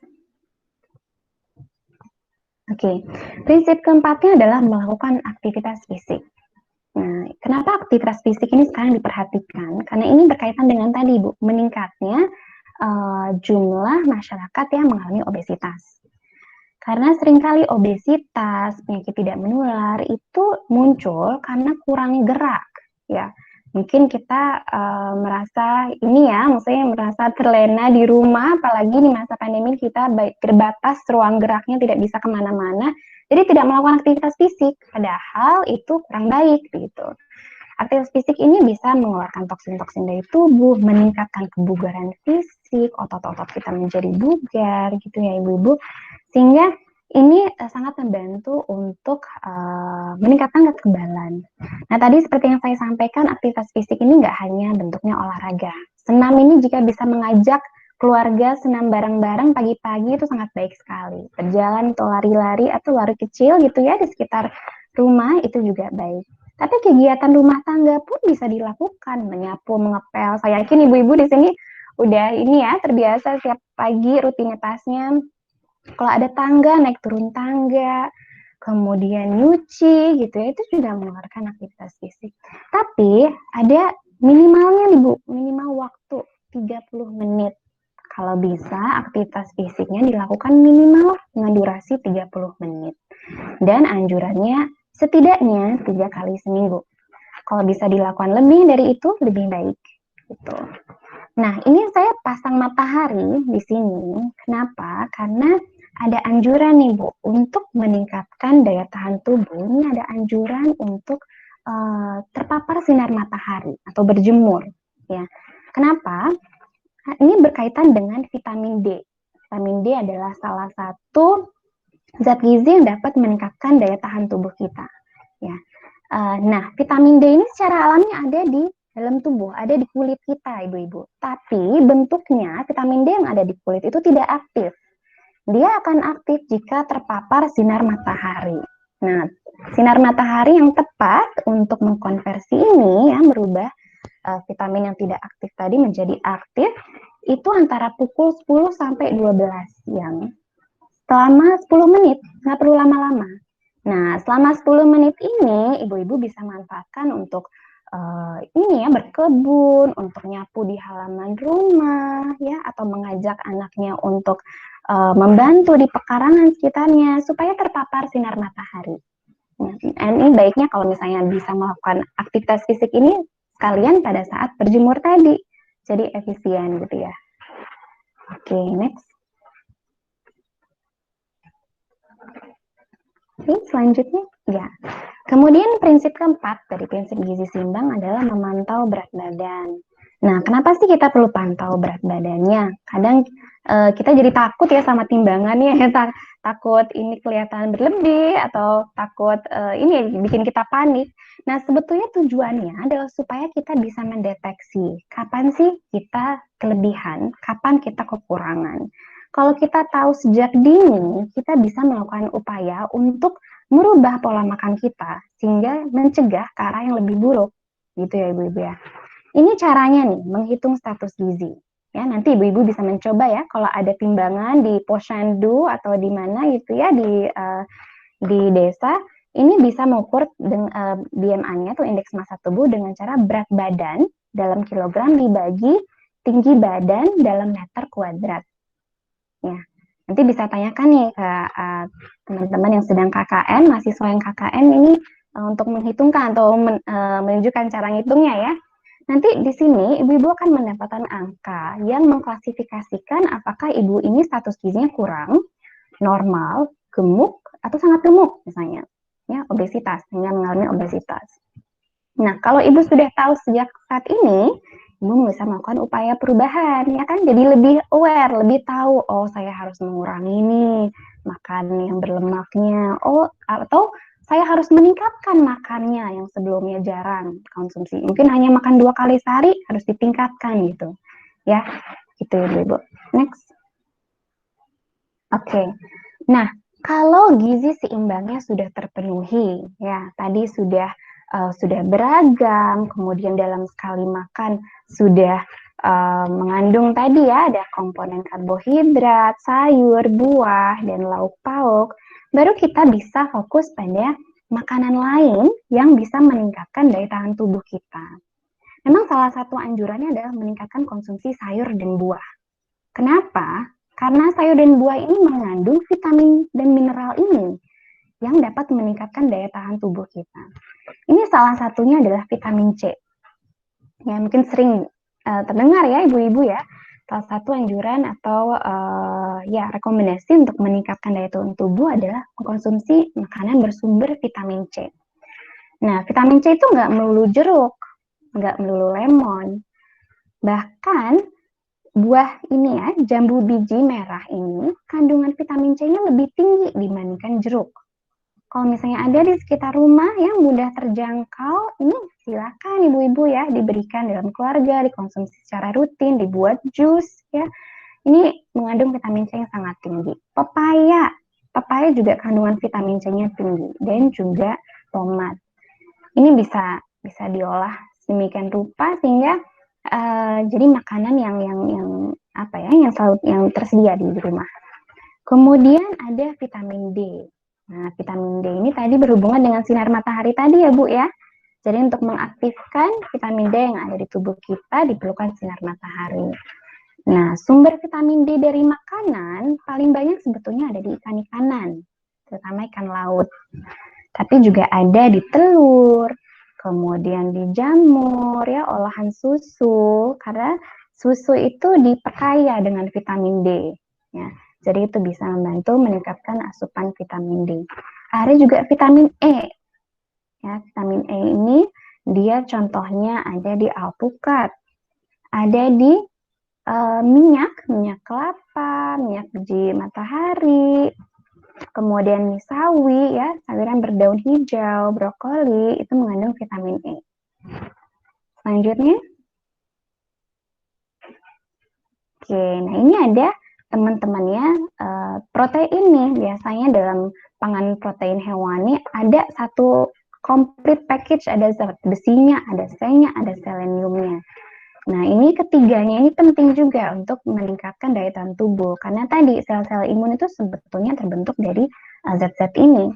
Oke, prinsip keempatnya adalah melakukan aktivitas fisik. Nah, kenapa aktivitas fisik ini sekarang diperhatikan? Karena ini berkaitan dengan tadi, Bu, meningkatnya jumlah masyarakat yang mengalami obesitas. Karena seringkali obesitas, penyakit tidak menular itu muncul karena kurang gerak, ya. Mungkin kita merasa ini ya, maksudnya merasa terlena di rumah, apalagi di masa pandemi kita terbatas ruang geraknya, tidak bisa kemana-mana, jadi tidak melakukan aktivitas fisik, padahal itu kurang baik gitu. Aktivitas fisik ini bisa mengeluarkan toksin-toksin dari tubuh, meningkatkan kebugaran fisik, otot-otot kita menjadi bugar gitu ya ibu-ibu, sehingga ini sangat membantu untuk meningkatkan kekebalan. Nah tadi seperti yang saya sampaikan, aktivitas fisik ini nggak hanya bentuknya olahraga. Senam ini jika bisa mengajak keluarga senam bareng-bareng pagi-pagi itu sangat baik sekali. Berjalan atau lari-lari atau lari kecil gitu ya di sekitar rumah itu juga baik. Tapi kegiatan rumah tangga pun bisa dilakukan, menyapu, mengepel. Saya yakin ibu-ibu di sini udah ini ya, terbiasa setiap pagi rutinitasnya. Kalau ada tangga, naik turun tangga, kemudian nyuci gitu ya, itu sudah mengeluarkan aktivitas fisik. Tapi ada minimalnya nih Bu, minimal waktu 30 menit. Kalau bisa aktivitas fisiknya dilakukan minimal dengan durasi 30 menit. Dan anjurannya setidaknya 3 kali seminggu. Kalau bisa dilakukan lebih dari itu, lebih baik. Gitu. Nah, ini saya pasang matahari di sini. Kenapa? Karena ada anjuran nih, Bu, untuk meningkatkan daya tahan tubuh. Ini ada anjuran untuk terpapar sinar matahari atau berjemur. Ya. Kenapa? Ini berkaitan dengan vitamin D. Vitamin D adalah salah satu zat gizi yang dapat meningkatkan daya tahan tubuh kita. Ya, nah vitamin D ini secara alami ada di dalam tubuh, ada di kulit kita, ibu-ibu. Tapi bentuknya vitamin D yang ada di kulit itu tidak aktif. Dia akan aktif jika terpapar sinar matahari. Nah, sinar matahari yang tepat untuk mengkonversi ini ya merubah vitamin yang tidak aktif tadi menjadi aktif itu antara pukul 10 sampai 12 siang. Selama 10 menit, nggak perlu lama-lama. Nah, selama 10 menit ini, ibu-ibu bisa manfaatkan untuk ini ya, berkebun, untuk nyapu di halaman rumah, ya, atau mengajak anaknya untuk membantu di pekarangan sekitarnya, supaya terpapar sinar matahari. Nah, ini baiknya kalau misalnya bisa melakukan aktivitas fisik ini sekalian pada saat berjemur tadi. Jadi efisien gitu ya. Oke, next. Oke, selanjutnya, ya. Kemudian prinsip keempat dari prinsip gizi seimbang adalah memantau berat badan. Nah, kenapa sih kita perlu pantau berat badannya? Kadang kita jadi takut ya sama timbangannya, takut ini kelihatan berlebih atau takut ini bikin kita panik. Nah, sebetulnya tujuannya adalah supaya kita bisa mendeteksi kapan sih kita kelebihan, kapan kita kekurangan. Kalau kita tahu sejak dini, kita bisa melakukan upaya untuk merubah pola makan kita sehingga mencegah ke arah yang lebih buruk. Gitu ya ibu-ibu ya. Ini caranya nih, menghitung status gizi. Ya, nanti ibu-ibu bisa mencoba ya kalau ada timbangan di posyandu atau di mana gitu ya di desa, ini bisa mengukur BMI-nya atau indeks massa tubuh dengan cara berat badan dalam kilogram dibagi tinggi badan dalam meter kuadrat. Ya, nanti bisa tanyakan nih ke teman-teman yang sedang KKN, mahasiswa yang KKN ini untuk menghitungkan atau menunjukkan cara ngitungnya ya. Nanti di sini ibu-ibu akan mendapatkan angka yang mengklasifikasikan apakah ibu ini status gizinya kurang, normal, gemuk, atau sangat gemuk misalnya. Ya, obesitas, hingga mengalami obesitas. Nah, kalau ibu sudah tahu sejak saat ini, ibu bisa melakukan upaya perubahan, ya kan? Jadi lebih aware, lebih tahu, oh saya harus mengurangi nih makan yang berlemaknya, oh atau saya harus meningkatkan makannya yang sebelumnya jarang konsumsi. Mungkin hanya makan 2 kali sehari, harus ditingkatkan gitu. Ya, gitu ya ibu. Next. Oke. Nah, kalau gizi seimbangnya sudah terpenuhi, ya tadi sudah beragam, kemudian dalam sekali makan sudah mengandung tadi ya ada komponen karbohidrat, sayur, buah, dan lauk pauk, baru kita bisa fokus pada makanan lain yang bisa meningkatkan daya tahan tubuh kita. Memang salah satu anjurannya adalah meningkatkan konsumsi sayur dan buah. Kenapa? Karena sayur dan buah ini mengandung vitamin dan mineral ini yang dapat meningkatkan daya tahan tubuh kita. Ini salah satunya adalah vitamin C. Ya, mungkin sering terdengar ya ibu-ibu ya. Salah satu anjuran atau ya rekomendasi untuk meningkatkan daya tahan tubuh adalah mengkonsumsi makanan bersumber vitamin C. Nah, vitamin C itu nggak melulu jeruk, nggak melulu lemon. Bahkan buah ini ya, jambu biji merah ini, kandungan vitamin C-nya lebih tinggi dibandingkan jeruk. Kalau misalnya ada di sekitar rumah yang mudah terjangkau, ini silakan ibu-ibu ya diberikan dalam keluarga, dikonsumsi secara rutin, dibuat jus ya. Ini mengandung vitamin C yang sangat tinggi. Pepaya juga kandungan vitamin C-nya tinggi dan juga tomat. Ini bisa diolah sedemikian rupa sehingga jadi makanan yang apa ya yang tersedia di rumah. Kemudian ada vitamin D. Nah, vitamin D ini tadi berhubungan dengan sinar matahari tadi ya, Bu ya. Jadi untuk mengaktifkan vitamin D yang ada di tubuh kita diperlukan sinar matahari. Nah, sumber vitamin D dari makanan paling banyak sebetulnya ada di ikan-ikanan, terutama ikan laut. Tapi juga ada di telur, kemudian di jamur ya, olahan susu, karena susu itu diperkaya dengan vitamin D ya. Jadi itu bisa membantu meningkatkan asupan vitamin D. Ada juga vitamin E. Ya, vitamin E ini dia contohnya ada di alpukat, ada di minyak kelapa, minyak biji matahari, kemudian sawi ya, sayuran berdaun hijau, brokoli itu mengandung vitamin E. Selanjutnya, oke, nah ini ada teman-temannya protein nih. Biasanya dalam pangan protein hewani ada satu complete package, ada zat besinya, ada sengnya, ada seleniumnya. Nah, ini ketiganya ini penting juga untuk meningkatkan daya tahan tubuh karena tadi sel-sel imun itu sebetulnya terbentuk dari zat-zat ini.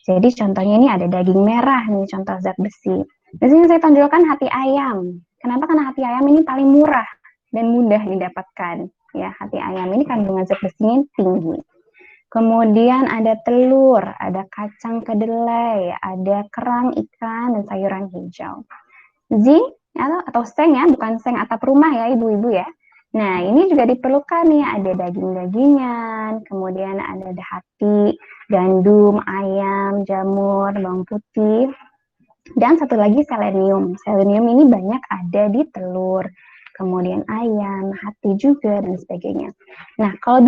Jadi contohnya ini ada daging merah nih, contoh zat besi. Di sini saya tonjolkan hati ayam. Kenapa? Karena hati ayam ini paling murah dan mudah didapatkan. Ya, hati ayam ini kandungan zat besinya tinggi. Kemudian ada telur, ada kacang kedelai, ada kerang ikan dan sayuran hijau. Zinc atau seng ya, bukan seng atap rumah ya ibu-ibu ya. Nah, ini juga diperlukan nih, ada daging-dagingan, kemudian ada hati, gandum, ayam, jamur, bawang putih, dan satu lagi selenium. Selenium ini banyak ada di telur, kemudian ayam, hati juga, dan sebagainya. Nah, kalau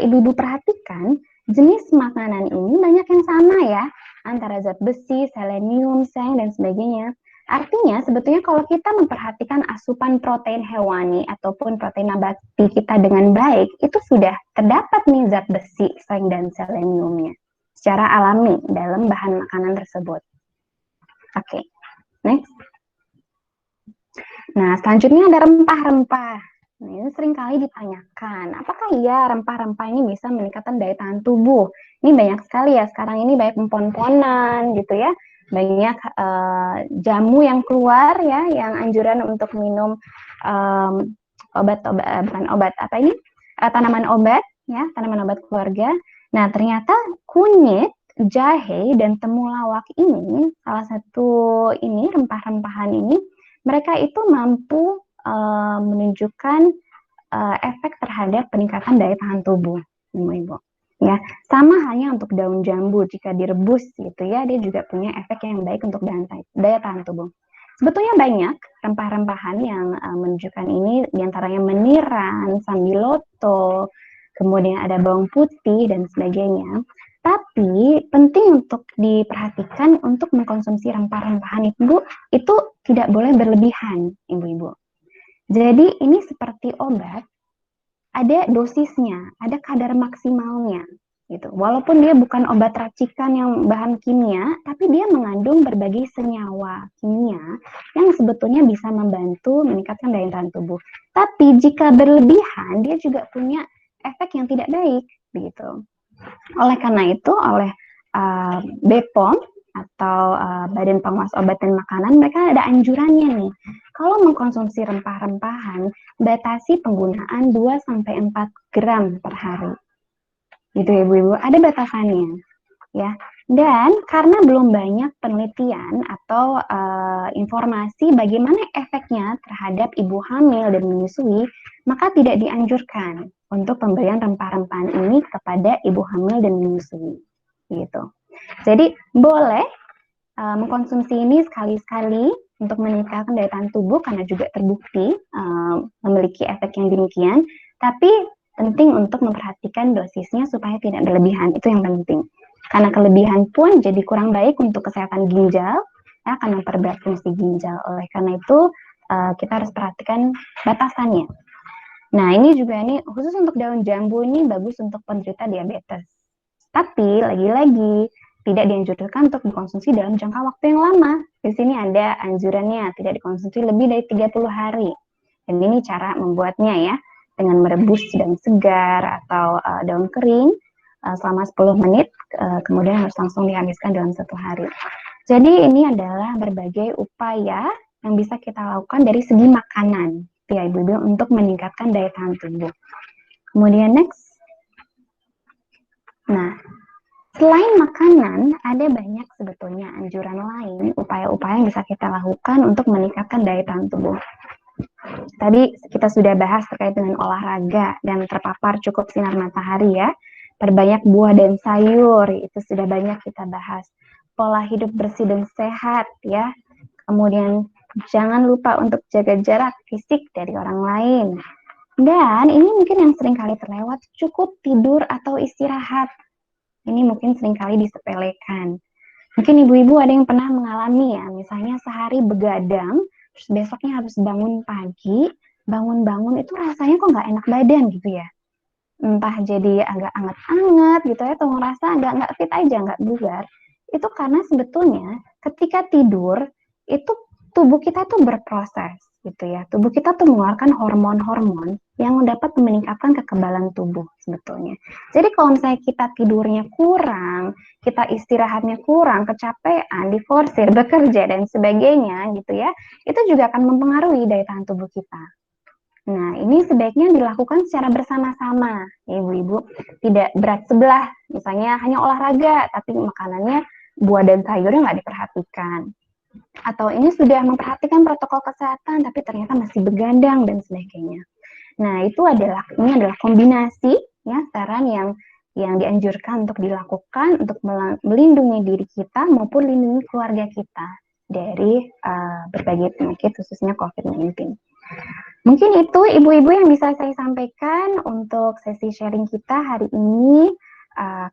ibu-ibu perhatikan, jenis makanan ini banyak yang sama ya, antara zat besi, selenium, seng, dan sebagainya. Artinya sebetulnya kalau kita memperhatikan asupan protein hewani ataupun protein nabati kita dengan baik, itu sudah terdapat nih zat besi, seng, dan seleniumnya secara alami dalam bahan makanan tersebut. Oke, next. Nah, selanjutnya ada rempah-rempah. Nah, ini sering kali ditanyakan, apakah iya rempah-rempah ini bisa meningkatkan daya tahan tubuh? Ini banyak sekali ya, sekarang ini banyak empon-emponan gitu ya. Banyak jamu yang keluar ya, yang anjuran untuk minum tanaman obat ya, tanaman obat keluarga. Nah, ternyata kunyit, jahe, dan temulawak ini, salah satu ini rempah-rempahan ini, mereka itu mampu menunjukkan efek terhadap peningkatan daya tahan tubuh, ibu-ibu. Ya, sama halnya untuk daun jambu jika direbus gitu ya, dia juga punya efek yang baik untuk daya tahan tubuh. Sebetulnya banyak rempah-rempahan yang menunjukkan ini, diantaranya meniran, sambiloto, kemudian ada bawang putih dan sebagainya. Tapi penting untuk diperhatikan untuk mengkonsumsi rempah-rempahan itu tidak boleh berlebihan, ibu-ibu. Jadi ini seperti obat. ada dosisnya, ada kadar maksimalnya gitu. Walaupun dia bukan obat racikan yang bahan kimia, tapi dia mengandung berbagai senyawa kimia yang sebetulnya bisa membantu meningkatkan daya tahan tubuh. Tapi jika berlebihan, dia juga punya efek yang tidak baik begitu. Oleh karena itu, oleh BPOM atau Badan Pengawas Obat dan Makanan, mereka ada anjurannya nih. Kalau mengkonsumsi rempah-rempahan, batasi penggunaan 2-4 gram per hari. Gitu ya ibu-ibu, ada batasannya ya. Dan karena belum banyak penelitian atau informasi bagaimana efeknya terhadap ibu hamil dan menyusui, maka tidak dianjurkan untuk pemberian rempah-rempahan ini kepada ibu hamil dan menyusui. Gitu. Jadi boleh mengkonsumsi ini sekali-sekali untuk meningkatkan daya tahan tubuh karena juga terbukti memiliki efek yang demikian, tapi penting untuk memperhatikan dosisnya supaya tidak berlebihan, itu yang penting. Karena kelebihan pun jadi kurang baik untuk kesehatan ginjal, ya, akan memperberat fungsi ginjal. Oleh karena itu kita harus perhatikan batasannya. Nah ini juga nih khusus untuk daun jambu ini bagus untuk penderita diabetes. Tapi lagi-lagi tidak dianjurkan untuk dikonsumsi dalam jangka waktu yang lama. Di sini ada anjurannya tidak dikonsumsi lebih dari 30 hari. Dan ini cara membuatnya ya, dengan merebus daun segar atau daun kering selama 10 menit, kemudian harus langsung dihabiskan dalam 1 hari. Jadi ini adalah berbagai upaya yang bisa kita lakukan dari segi makanan, ya ibu-ibu, untuk meningkatkan daya tahan tubuh. Kemudian next. Nah, selain makanan, ada banyak sebetulnya anjuran lain, upaya-upaya yang bisa kita lakukan untuk meningkatkan daya tahan tubuh. Tadi kita sudah bahas terkait dengan olahraga dan terpapar cukup sinar matahari ya. Perbanyak buah dan sayur, itu sudah banyak kita bahas. Pola hidup bersih dan sehat ya. Kemudian jangan lupa untuk jaga jarak fisik dari orang lain. Dan ini mungkin yang sering kali terlewat, cukup tidur atau istirahat. Ini mungkin seringkali disepelekan. Mungkin ibu-ibu ada yang pernah mengalami ya, misalnya sehari begadang, terus besoknya harus bangun pagi, bangun-bangun itu rasanya kok nggak enak badan gitu ya. Entah jadi agak anget-anget gitu ya, atau ngerasa nggak fit aja, nggak bugar. Itu karena sebetulnya ketika tidur, itu tubuh kita tuh berproses gitu ya. Tubuh kita tuh mengeluarkan hormon-hormon yang dapat meningkatkan kekebalan tubuh sebetulnya. Jadi kalau misalnya kita tidurnya kurang, kita istirahatnya kurang, kecapean, diforsir, bekerja dan sebagainya gitu ya, itu juga akan mempengaruhi daya tahan tubuh kita. Nah, ini sebaiknya dilakukan secara bersama-sama, ibu-ibu. Tidak berat sebelah, misalnya hanya olahraga, tapi makanannya buah dan sayurnya nggak diperhatikan. Atau ini sudah memperhatikan protokol kesehatan, tapi ternyata masih begadang dan sebagainya. Nah, ini adalah kombinasi ya saran yang dianjurkan untuk dilakukan untuk melindungi diri kita maupun melindungi keluarga kita dari berbagai penyakit khususnya COVID-19. Mungkin itu ibu-ibu yang bisa saya sampaikan untuk sesi sharing kita hari ini.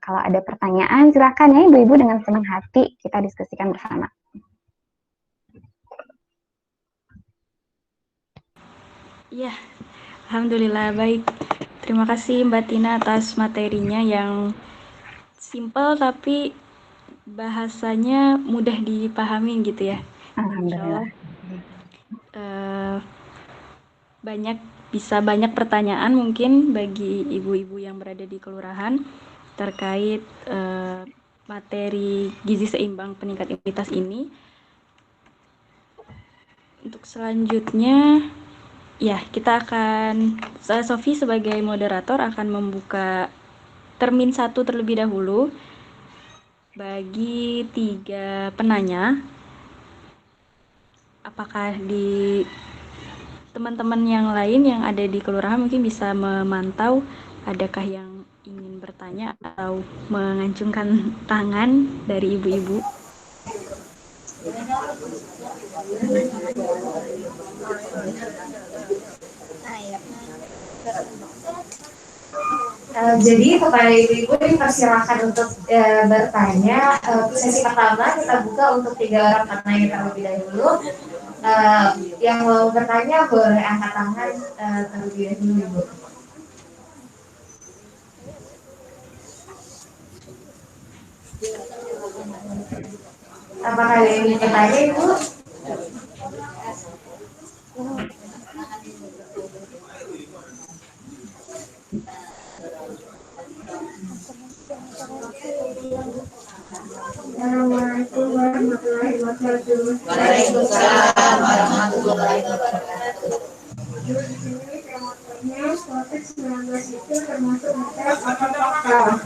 Kalau ada pertanyaan silakan ya ibu-ibu, dengan senang hati kita diskusikan bersama. Ya, alhamdulillah baik. Terima kasih Mbak Tina atas materinya yang simpel tapi bahasanya mudah dipahami gitu ya. Alhamdulillah. Banyak pertanyaan mungkin bagi ibu-ibu yang berada di kelurahan terkait materi gizi seimbang peningkat imunitas ini. Untuk selanjutnya, ya kita akan, Sofi sebagai moderator akan membuka termin 1 terlebih dahulu bagi 3 penanya. Apakah di teman-teman yang lain yang ada di kelurahan mungkin bisa memantau adakah yang ingin bertanya atau mengacungkan tangan dari ibu-ibu? Jadi kepada ibu-ibu dipersilakan untuk bertanya. Sesi pertama kita buka untuk 3 orang penanya terlebih dahulu. Yang mau bertanya boleh angkat tangan terlebih dahulu, Ibu. Apakah ada yang ingin bertanya, Ibu? Assalamualaikum warahmatullahi wabarakatuh. Waalaikumsalam warahmatullahi wabarakatuh. Di sini temanya COVID-19 itu termasuk mitos atau fakta?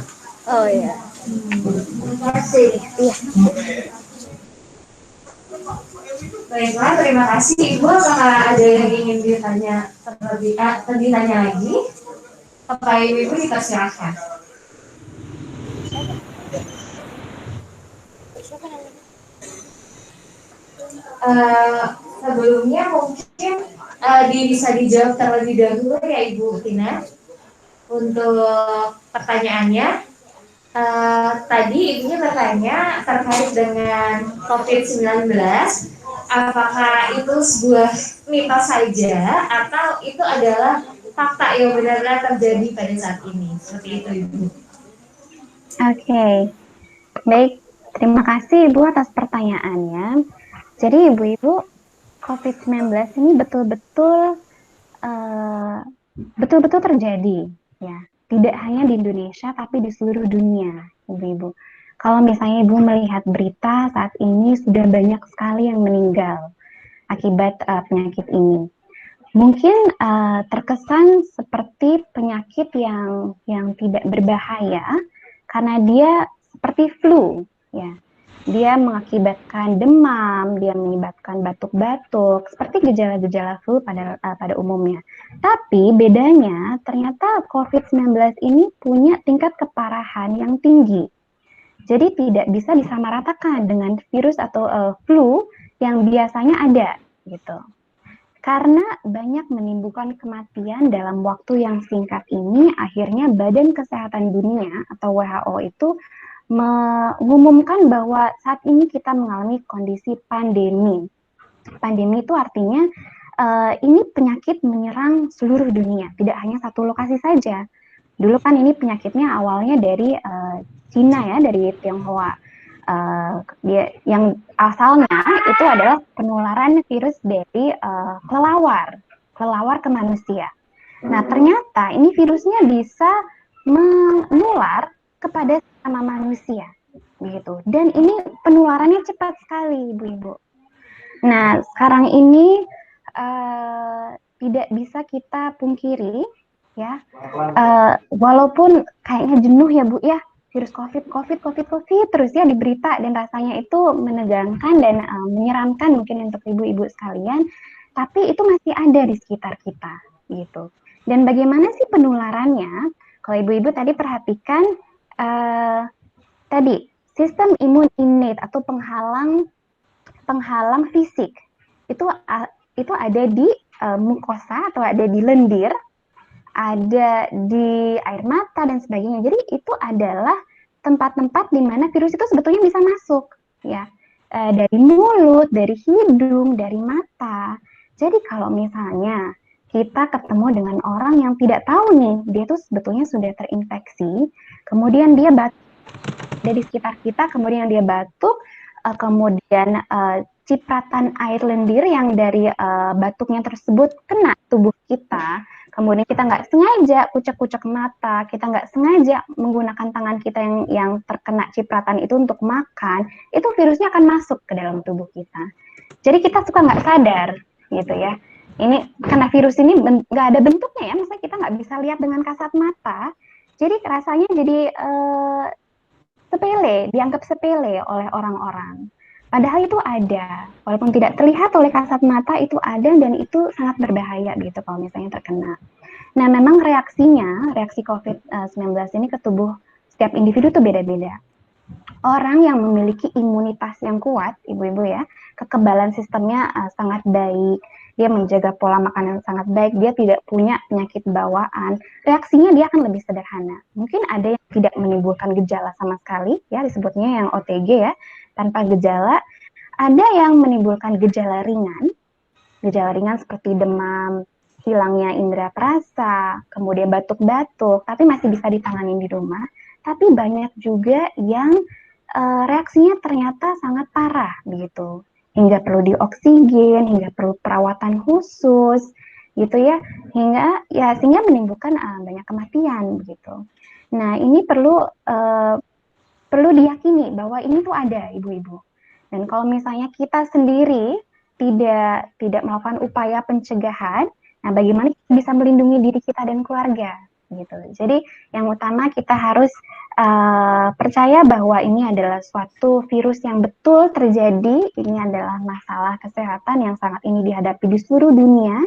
Oh ya. Terima kasih. Iya. Baiklah, terima kasih Ibu. Apakah ada yang ingin ditanya ditanya lagi? Bapak Ibu dipersilakan. Sebelumnya mungkin bisa dijawab terlebih dahulu ya Ibu Tina untuk pertanyaannya. Tadi ibunya bertanya terkait dengan COVID-19, apakah itu sebuah mitos saja atau itu adalah fakta yang benar-benar terjadi pada saat ini? Seperti itu Ibu. Oke, baik. Terima kasih Ibu atas pertanyaannya. Jadi Ibu-Ibu, COVID-19 ini betul-betul terjadi, ya. Tidak hanya di Indonesia, tapi di seluruh dunia, Ibu-Ibu. Kalau misalnya Ibu melihat berita saat ini sudah banyak sekali yang meninggal akibat penyakit ini. Mungkin terkesan seperti penyakit yang tidak berbahaya karena dia seperti flu, ya. Dia mengakibatkan demam, dia menyebabkan batuk-batuk, seperti gejala-gejala flu pada umumnya. Tapi bedanya ternyata COVID-19 ini punya tingkat keparahan yang tinggi. Jadi tidak bisa disamaratakan dengan virus atau flu yang biasanya ada, gitu. Karena banyak menimbulkan kematian dalam waktu yang singkat ini, akhirnya Badan Kesehatan Dunia atau WHO itu mengumumkan bahwa saat ini kita mengalami kondisi pandemi. Pandemi itu artinya ini penyakit menyerang seluruh dunia, tidak hanya satu lokasi saja. Dulu kan ini penyakitnya awalnya dari Cina ya, dari Tionghoa. Yang asalnya itu adalah penularan virus dari kelelawar ke manusia. Nah ternyata ini virusnya bisa menular kepada sama manusia, begitu. Dan ini penularannya cepat sekali, ibu-ibu. Nah sekarang ini tidak bisa kita pungkiri, ya. Walaupun kayaknya jenuh ya Bu ya, virus COVID terus ya di berita, dan rasanya itu menegangkan dan menyeramkan mungkin untuk ibu-ibu sekalian, tapi itu masih ada di sekitar kita, gitu. Dan bagaimana sih penularannya? Kalau ibu-ibu tadi perhatikan, tadi sistem imun innate atau penghalang fisik itu ada di mukosa atau ada di lendir, ada di air mata dan sebagainya. Jadi itu adalah tempat-tempat di mana virus itu sebetulnya bisa masuk, ya, dari mulut, dari hidung, dari mata. Jadi kalau misalnya kita ketemu dengan orang yang tidak tahu nih, dia tuh sebetulnya sudah terinfeksi, kemudian dia batuk dari sekitar kita, kemudian dia batuk, kemudian cipratan air lendir yang dari batuknya tersebut kena tubuh kita, kemudian kita nggak sengaja kucek-kucek mata, kita nggak sengaja menggunakan tangan kita yang terkena cipratan itu untuk makan, itu virusnya akan masuk ke dalam tubuh kita. Jadi kita suka nggak sadar, gitu ya. Ini karena virus ini nggak ada bentuknya ya, misalnya kita nggak bisa lihat dengan kasat mata, jadi rasanya jadi sepele, dianggap sepele oleh orang-orang. Padahal itu ada, walaupun tidak terlihat oleh kasat mata, itu ada dan itu sangat berbahaya gitu kalau misalnya terkena. Nah memang reaksi COVID-19 ini ke tubuh setiap individu itu beda-beda. Orang yang memiliki imunitas yang kuat, ibu-ibu ya, kekebalan sistemnya sangat baik, dia menjaga pola makan yang sangat baik, dia tidak punya penyakit bawaan, reaksinya dia akan lebih sederhana. Mungkin ada yang tidak menimbulkan gejala sama sekali, ya disebutnya yang OTG ya, tanpa gejala. Ada yang menimbulkan gejala ringan seperti demam, hilangnya indera perasa, kemudian batuk-batuk, tapi masih bisa ditangani di rumah. Tapi banyak juga yang reaksinya ternyata sangat parah begitu, hingga perlu dioksigen, hingga perlu perawatan khusus gitu ya, sehingga menimbulkan banyak kematian begitu. Nah, ini perlu diyakini bahwa ini tuh ada, ibu-ibu. Dan kalau misalnya kita sendiri tidak melakukan upaya pencegahan, nah bagaimana kita bisa melindungi diri kita dan keluarga gitu. Jadi yang utama kita harus percaya bahwa ini adalah suatu virus yang betul terjadi, ini adalah masalah kesehatan yang sangat ini dihadapi di seluruh dunia.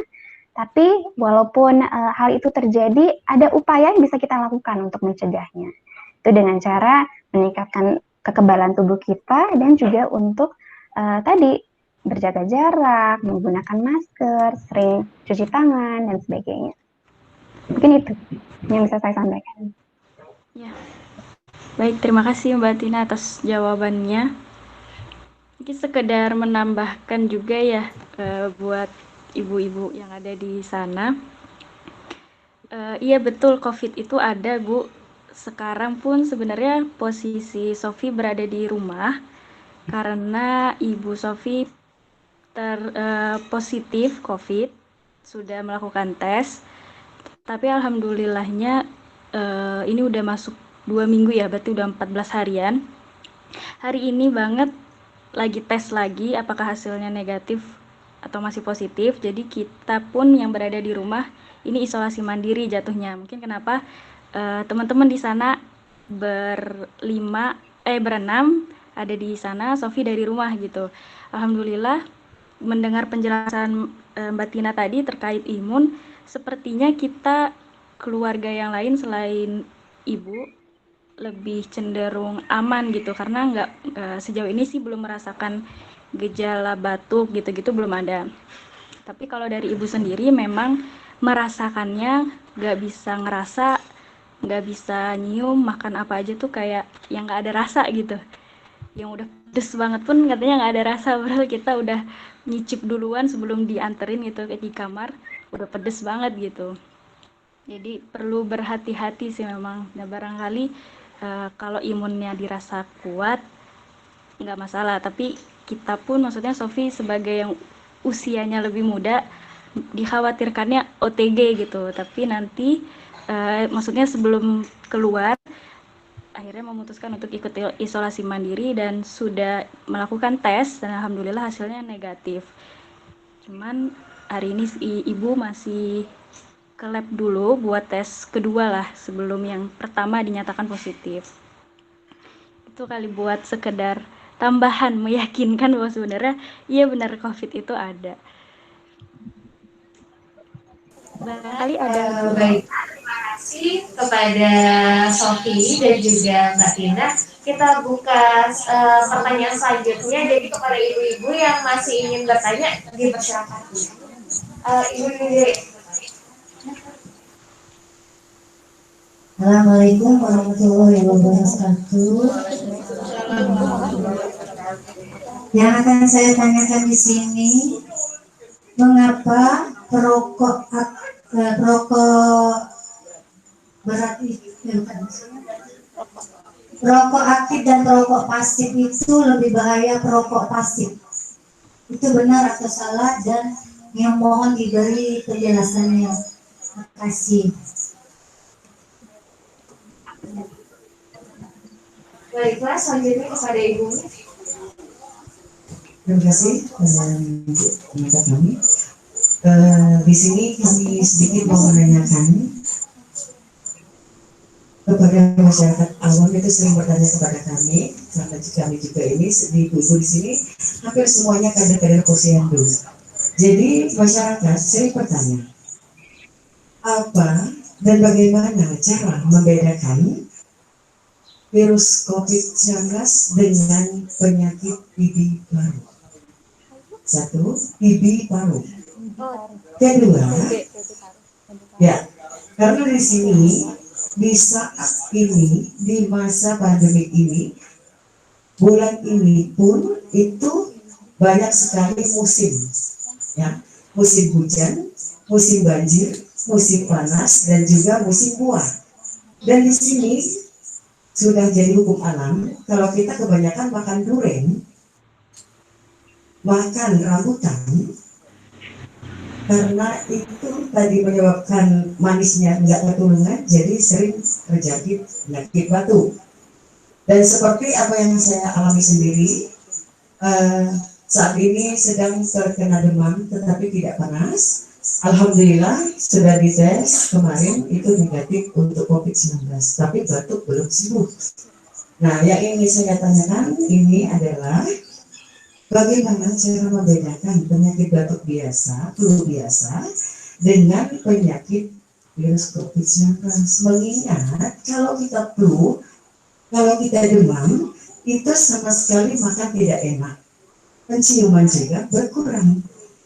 Tapi walaupun hal itu terjadi, ada upaya yang bisa kita lakukan untuk mencegahnya. Itu dengan cara meningkatkan kekebalan tubuh kita dan juga untuk tadi berjaga jarak, menggunakan masker, sering cuci tangan dan sebagainya. Mungkin itu yang bisa saya sampaikan. Ya. Baik, terima kasih Mbak Tina atas jawabannya. Mungkin sekedar menambahkan juga ya buat ibu-ibu yang ada di sana. Iya betul, COVID itu ada, Bu. Sekarang pun sebenarnya posisi Sofi berada di rumah karena Ibu Sofi positif COVID, sudah melakukan tes. Tapi alhamdulillahnya ini udah masuk 2 minggu ya, berarti udah 14 harian. Hari ini banget lagi tes lagi apakah hasilnya negatif atau masih positif. Jadi kita pun yang berada di rumah ini isolasi mandiri jatuhnya. Mungkin kenapa teman-teman di sana berenam ada di sana, Sofi dari rumah gitu. Alhamdulillah mendengar penjelasan Mbak Tina tadi terkait imun, sepertinya kita keluarga yang lain selain ibu lebih cenderung aman gitu, karena sejauh ini sih belum merasakan gejala batuk gitu-gitu, belum ada. Tapi kalau dari ibu sendiri memang merasakannya, nggak bisa ngerasa, nggak bisa nyium, makan apa aja tuh kayak yang nggak ada rasa gitu. Yang udah pedes banget pun katanya nggak ada rasa, padahal kita udah nyicip duluan sebelum dianterin gitu di kamar, udah pedes banget gitu. Jadi perlu berhati-hati sih memang. Nah, barangkali kalau imunnya dirasa kuat nggak masalah, tapi kita pun, maksudnya Sofi sebagai yang usianya lebih muda, dikhawatirkannya OTG gitu. Tapi nanti maksudnya sebelum keluar akhirnya memutuskan untuk ikut isolasi mandiri dan sudah melakukan tes dan alhamdulillah hasilnya negatif. Cuman hari ini ibu masih ke lab dulu buat tes kedua lah sebelum yang pertama dinyatakan positif. Itu kali buat sekedar tambahan meyakinkan bahwa sebenarnya iya benar COVID itu ada. Barangkali ada baik, terima kasih kepada Sofi dan juga Mbak Tina. Kita buka pertanyaan selanjutnya. Jadi kepada ibu-ibu yang masih ingin bertanya, dipersilakan. Ibu Dewi. Assalamualaikum warahmatullahi wabarakatuh. Yang akan saya tanyakan di sini, mengapa perokok aktif dan perokok pasif itu lebih bahaya perokok pasif? Itu benar atau salah, dan yang mohon diberi penjelasannya. Terima kasih. Baiklah, selanjutnya kepada Ibu. Terima kasih teman kami. Di sini kami sedikit mau menanyakan kepada masyarakat awam, itu sering bertanya kepada kami, karena kami juga ini di ibu di sini hampir semuanya kader-kader posyandu. Jadi masyarakat sering bertanya, apa dan bagaimana cara membedakan virus COVID-19 dengan penyakit TB baru? Satu, TB baru. Kedua, ya, karena di sini di saat ini, di masa pandemi ini, bulan ini pun itu banyak sekali musim, ya, musim hujan, musim banjir, musim panas, dan juga musim buah. Dan di sini sudah jadi hukum alam. Kalau kita kebanyakan makan durian, makan rambutan, karena itu tadi menyebabkan manisnya nggak keturunan, jadi sering terjadi penyakit batu. Dan seperti apa yang saya alami sendiri, saat ini sedang terkena demam tetapi tidak panas. Alhamdulillah sudah dites kemarin itu negatif untuk COVID-19, tapi batuk belum sembuh. Nah, yang ingin saya tanyakan ini adalah bagaimana cara membedakan penyakit batuk biasa, flu biasa, dengan penyakit virus COVID-19. Mengingat kalau kita flu, kalau kita demam, itu sama sekali makan tidak enak. Penciuman juga berkurang.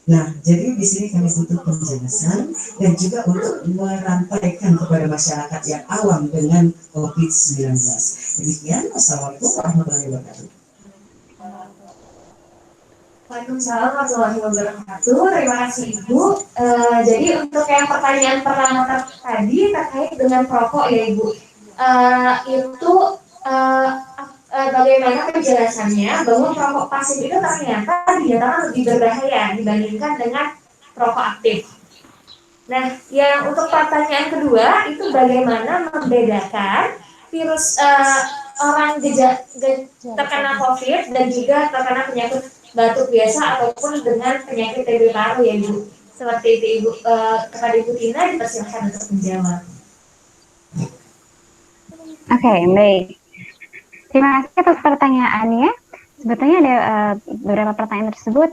Nah, jadi di sini kami butuh penjelasan dan juga untuk merantaikan kepada masyarakat yang awam dengan COVID-19. Demikian, wassalamualaikum warahmatullahi wabarakatuh. Waalaikumsalam warahmatullahi wabarakatuh. Terima kasih Ibu. Jadi untuk yang pertanyaan pertama tadi terkait dengan perokok ya Ibu, itu bagaimana penjelasannya bahwa perokok pasif itu ternyata dinyatakan lebih berbahaya dibandingkan dengan perokok aktif. Nah, yang untuk pertanyaan kedua itu bagaimana membedakan virus orang terkena COVID dan juga terkena penyakit batuk biasa ataupun dengan penyakit TB paru ya Ibu. Seperti itu Ibu. Kepada Ibu Tina dipersilakan untuk menjawab. Oke, baik. Terima kasih atas pertanyaannya. Sebetulnya ada beberapa pertanyaan tersebut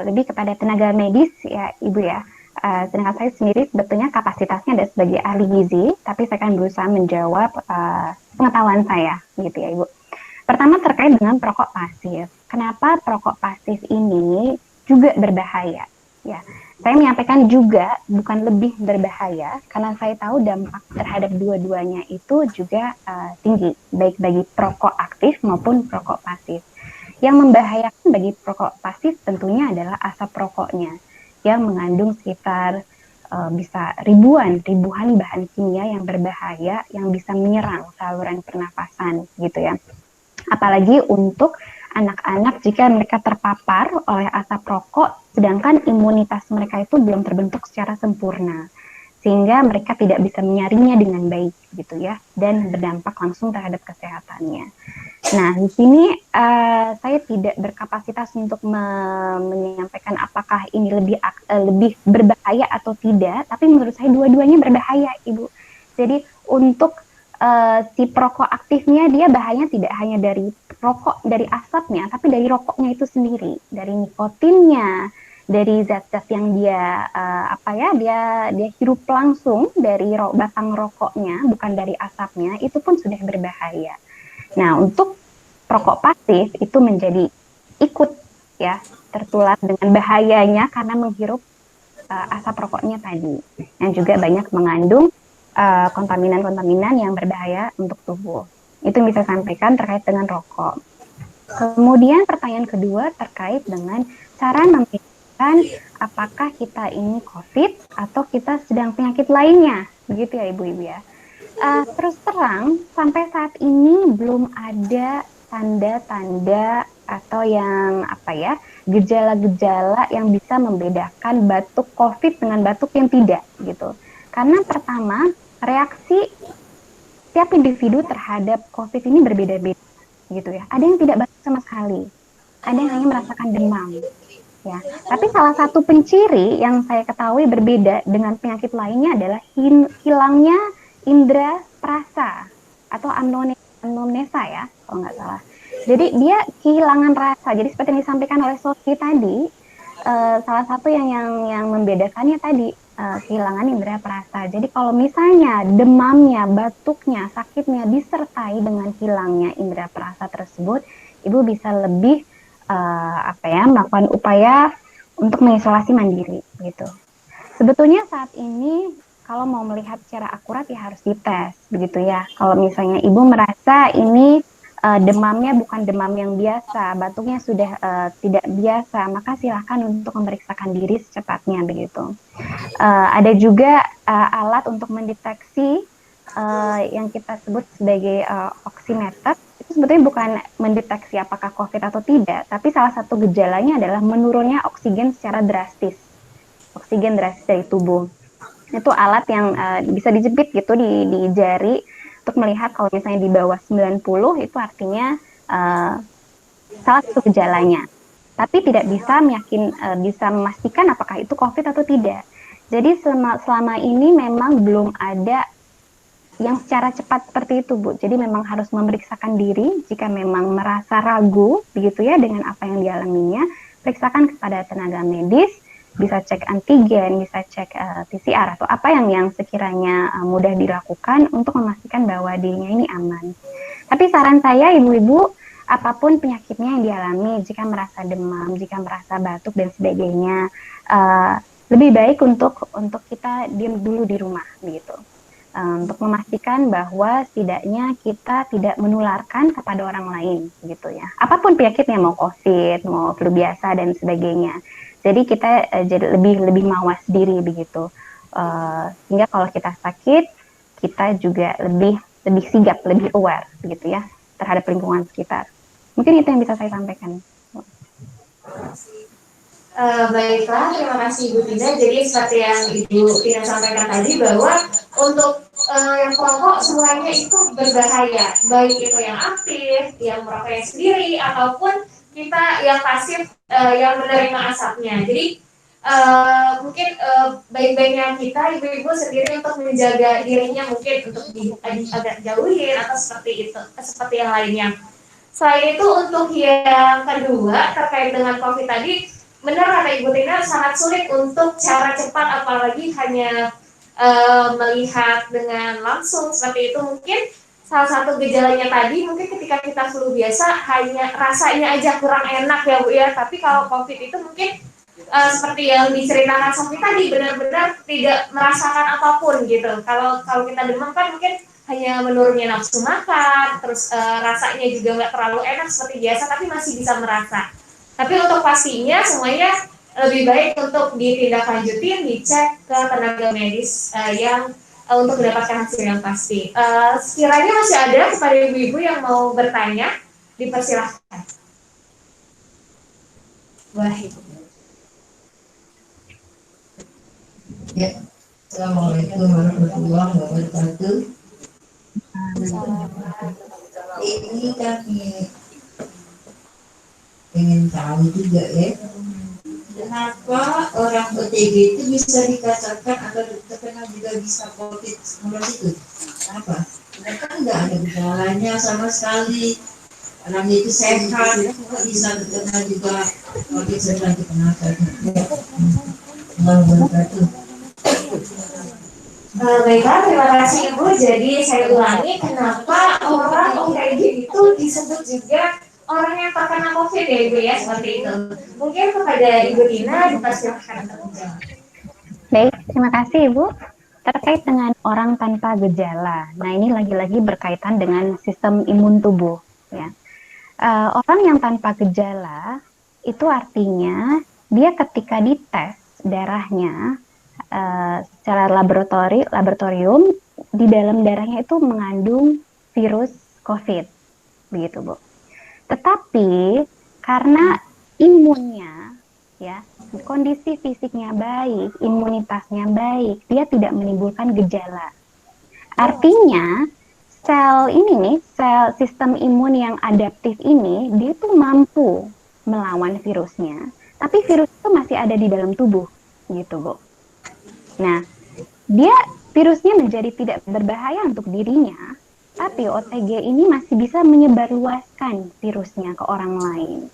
lebih kepada tenaga medis ya Ibu ya. Sedangkan saya sendiri sebetulnya kapasitasnya ada sebagai ahli gizi, tapi saya akan berusaha menjawab pengetahuan saya gitu ya Ibu. Pertama terkait dengan perokok pasif. Kenapa perokok pasif ini juga berbahaya? Ya, saya menyampaikan juga bukan lebih berbahaya karena saya tahu dampak terhadap dua-duanya itu juga tinggi, baik bagi perokok aktif maupun perokok pasif. Yang membahayakan bagi perokok pasif tentunya adalah asap rokoknya yang mengandung sekitar bisa ribuan bahan kimia yang berbahaya yang bisa menyerang saluran pernafasan gitu ya. Apalagi untuk anak-anak jika mereka terpapar oleh asap rokok sedangkan imunitas mereka itu belum terbentuk secara sempurna sehingga mereka tidak bisa menyaringnya dengan baik gitu ya dan berdampak langsung terhadap kesehatannya. Nah, di sini saya tidak berkapasitas untuk menyampaikan apakah ini lebih berbahaya atau tidak, tapi menurut saya dua-duanya berbahaya, Ibu. Jadi untuk si perokok aktifnya dia bahayanya tidak hanya dari rokok, dari asapnya, tapi dari rokoknya itu sendiri, dari nikotinnya, dari zat-zat yang dia dia hirup langsung dari batang rokoknya, bukan dari asapnya, itu pun sudah berbahaya. Nah, untuk perokok pasif itu menjadi ikut ya tertular dengan bahayanya karena menghirup asap rokoknya tadi, yang juga banyak mengandung kontaminan-kontaminan yang berbahaya untuk tubuh. Itu yang bisa sampaikan terkait dengan rokok. Kemudian pertanyaan kedua terkait dengan cara membedakan apakah kita ini COVID atau kita sedang penyakit lainnya, begitu ya Ibu-Ibu ya. Terus terang sampai saat ini belum ada tanda-tanda atau yang gejala-gejala yang bisa membedakan batuk COVID dengan batuk yang tidak gitu. Karena pertama reaksi setiap individu terhadap COVID ini berbeda-beda gitu ya. Ada yang tidak batuk sama sekali, ada yang hanya merasakan demam. Ya, tapi salah satu penciri yang saya ketahui berbeda dengan penyakit lainnya adalah hilangnya indera perasa atau amnesa ya, kalau nggak salah. Jadi dia kehilangan rasa. Jadi seperti yang disampaikan oleh Sofi tadi, salah satu yang membedakannya tadi kehilangan indera perasa. Jadi kalau misalnya demamnya, batuknya, sakitnya disertai dengan hilangnya indera perasa tersebut, Ibu bisa lebih melakukan upaya untuk mengisolasi mandiri gitu. Sebetulnya saat ini kalau mau melihat secara akurat ya harus dites begitu ya. Kalau misalnya Ibu merasa ini demamnya bukan demam yang biasa, batuknya sudah tidak biasa, maka silakan untuk memeriksakan diri secepatnya begitu. Ada juga alat untuk mendeteksi yang kita sebut sebagai oximeter itu sebetulnya bukan mendeteksi apakah COVID atau tidak, tapi salah satu gejalanya adalah menurunnya oksigen secara drastis, oksigen drastis dari tubuh. Itu alat yang bisa dijepit gitu di jari untuk melihat kalau misalnya di bawah 90 itu artinya salah satu gejalanya. Tapi tidak bisa bisa memastikan apakah itu COVID atau tidak. Jadi selama ini memang belum ada yang secara cepat seperti itu, Bu. Jadi memang harus memeriksakan diri jika memang merasa ragu begitu ya dengan apa yang dialaminya, periksakan kepada tenaga medis, bisa cek antigen, bisa cek PCR atau apa yang sekiranya mudah dilakukan untuk memastikan bahwa dirinya ini aman. Tapi saran saya ibu-ibu, apapun penyakitnya yang dialami, jika merasa demam, jika merasa batuk dan sebagainya, lebih baik untuk kita diam dulu di rumah begitu. Untuk memastikan bahwa setidaknya kita tidak menularkan kepada orang lain gitu ya. Apapun penyakitnya, mau COVID, mau flu biasa dan sebagainya. Jadi kita jadi lebih mawas diri begitu. Sehingga kalau kita sakit, kita juga lebih sigap, lebih aware begitu ya terhadap lingkungan sekitar. Mungkin itu yang bisa saya sampaikan. Baiklah, terima kasih Ibu Tina. Jadi seperti yang Ibu Tina sampaikan tadi bahwa untuk yang perokok semuanya itu berbahaya, baik itu yang aktif, yang merokoknya sendiri, ataupun kita yang pasif yang menerima asapnya. Jadi mungkin baik-baiknya kita ibu-ibu sendiri untuk menjaga dirinya mungkin untuk agak jauhin atau seperti itu, seperti yang lainnya. Selain itu untuk yang kedua terkait dengan COVID tadi, benar kata Ibu Tina, sangat sulit untuk cara cepat apalagi hanya melihat dengan langsung seperti itu. Mungkin salah satu gejalanya tadi mungkin ketika kita flu biasa hanya rasanya aja kurang enak ya Bu ya, tapi kalau COVID itu mungkin seperti yang diceritakan Sofi tadi benar-benar tidak merasakan apapun gitu. Kalau kita demam kan mungkin hanya menurunnya nafsu makan, terus rasanya juga nggak terlalu enak seperti biasa, tapi masih bisa merasa. Tapi untuk pastinya semuanya lebih baik untuk ditindaklanjutin, dicek ke tenaga medis yang untuk mendapatkan hasil yang pasti. Sekiranya masih ada kepada ibu-ibu yang mau bertanya, dipersilahkan. Wah, Ibu. Ya, Assalamualaikum warahmatullahi wabarakatuh. Ini kami ingin tahu juga ya, kenapa orang OTG itu bisa dikatakan atau terkena juga bisa COVID-19 itu? Kenapa? Mereka nggak ada gejalanya sama sekali. Orangnya itu sehat, kok bisa terkena juga COVID-19 itu kenapa? Baiklah, terima kasih Ibu. Jadi saya ulangi, kenapa orang OTG itu disebut juga orang yang terkena COVID ya Ibu ya, seperti itu. Mungkin kepada Ibu Tina dipersilakan untuk menjawab. Baik, terima kasih Ibu. Terkait dengan orang tanpa gejala, nah ini lagi-lagi berkaitan dengan sistem imun tubuh ya. Orang yang tanpa gejala itu artinya dia ketika dites darahnya secara laboratorium di dalam darahnya itu mengandung virus COVID, begitu Bu. Tetapi karena imunnya ya, kondisi fisiknya baik, imunitasnya baik, dia tidak menimbulkan gejala. Artinya sel ini nih, sel sistem imun yang adaptif ini, dia tuh mampu melawan virusnya, tapi virus itu masih ada di dalam tubuh, gitu Bu. Nah, virusnya menjadi tidak berbahaya untuk dirinya, tapi OTG ini masih bisa menyebarluaskan virusnya ke orang lain.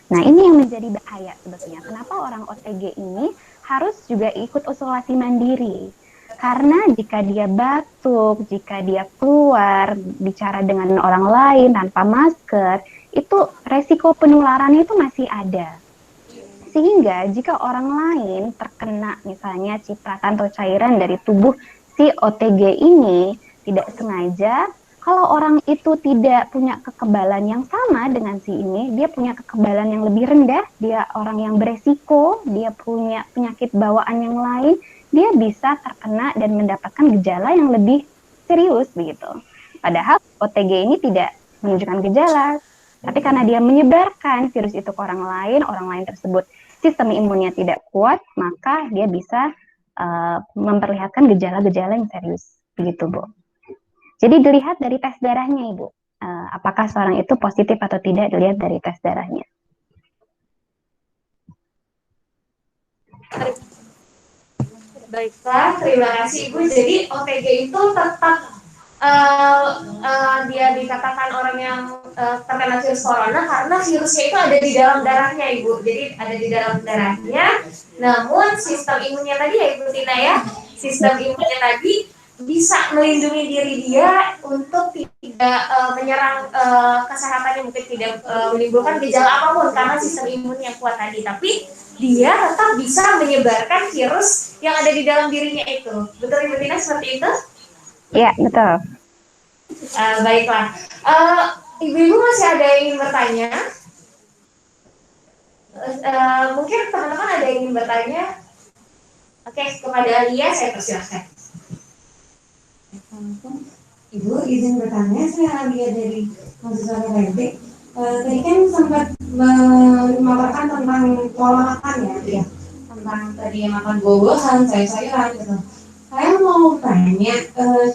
Nah, ini yang menjadi bahaya sebetulnya. Kenapa orang OTG ini harus juga ikut isolasi mandiri? Karena jika dia batuk, jika dia keluar, bicara dengan orang lain tanpa masker, itu resiko penularannya itu masih ada. Sehingga jika orang lain terkena misalnya cipratan atau cairan dari tubuh si OTG ini tidak sengaja, kalau orang itu tidak punya kekebalan yang sama dengan si ini, dia punya kekebalan yang lebih rendah, dia orang yang beresiko, dia punya penyakit bawaan yang lain, dia bisa terkena dan mendapatkan gejala yang lebih serius begitu. Padahal OTG ini tidak menunjukkan gejala, tapi karena dia menyebarkan virus itu ke orang lain tersebut sistem imunnya tidak kuat, maka dia bisa memperlihatkan gejala-gejala yang serius begitu, Bu. Jadi dilihat dari tes darahnya, Ibu. Apakah seorang itu positif atau tidak dilihat dari tes darahnya. Baiklah, terima kasih Ibu. Jadi OTG itu tetap dia dikatakan orang yang terkena virus corona karena virusnya itu ada di dalam darahnya, Ibu. Jadi ada di dalam darahnya. Namun sistem imunnya tadi ya Ibu Tina ya, sistem imunnya tadi bisa melindungi diri dia untuk tidak menyerang kesehatannya, mungkin tidak menimbulkan gejala apapun karena sistem imunnya kuat tadi. Tapi dia tetap bisa menyebarkan virus yang ada di dalam dirinya itu. Betul Ibu Tina seperti itu? Iya, betul. Baiklah. Ibu-ibu masih ada yang ingin bertanya? Mungkin teman-teman ada yang ingin bertanya? Oke, kepada Alia saya persilahkan. Ibu izin bertanya, saya Alia dari mahasiswa KMT. Tadi kan sempat memaparkan tentang pola makan ya, tentang tadi makan buah-buahan, sayur-sayuran gitu. Saya mau tanya,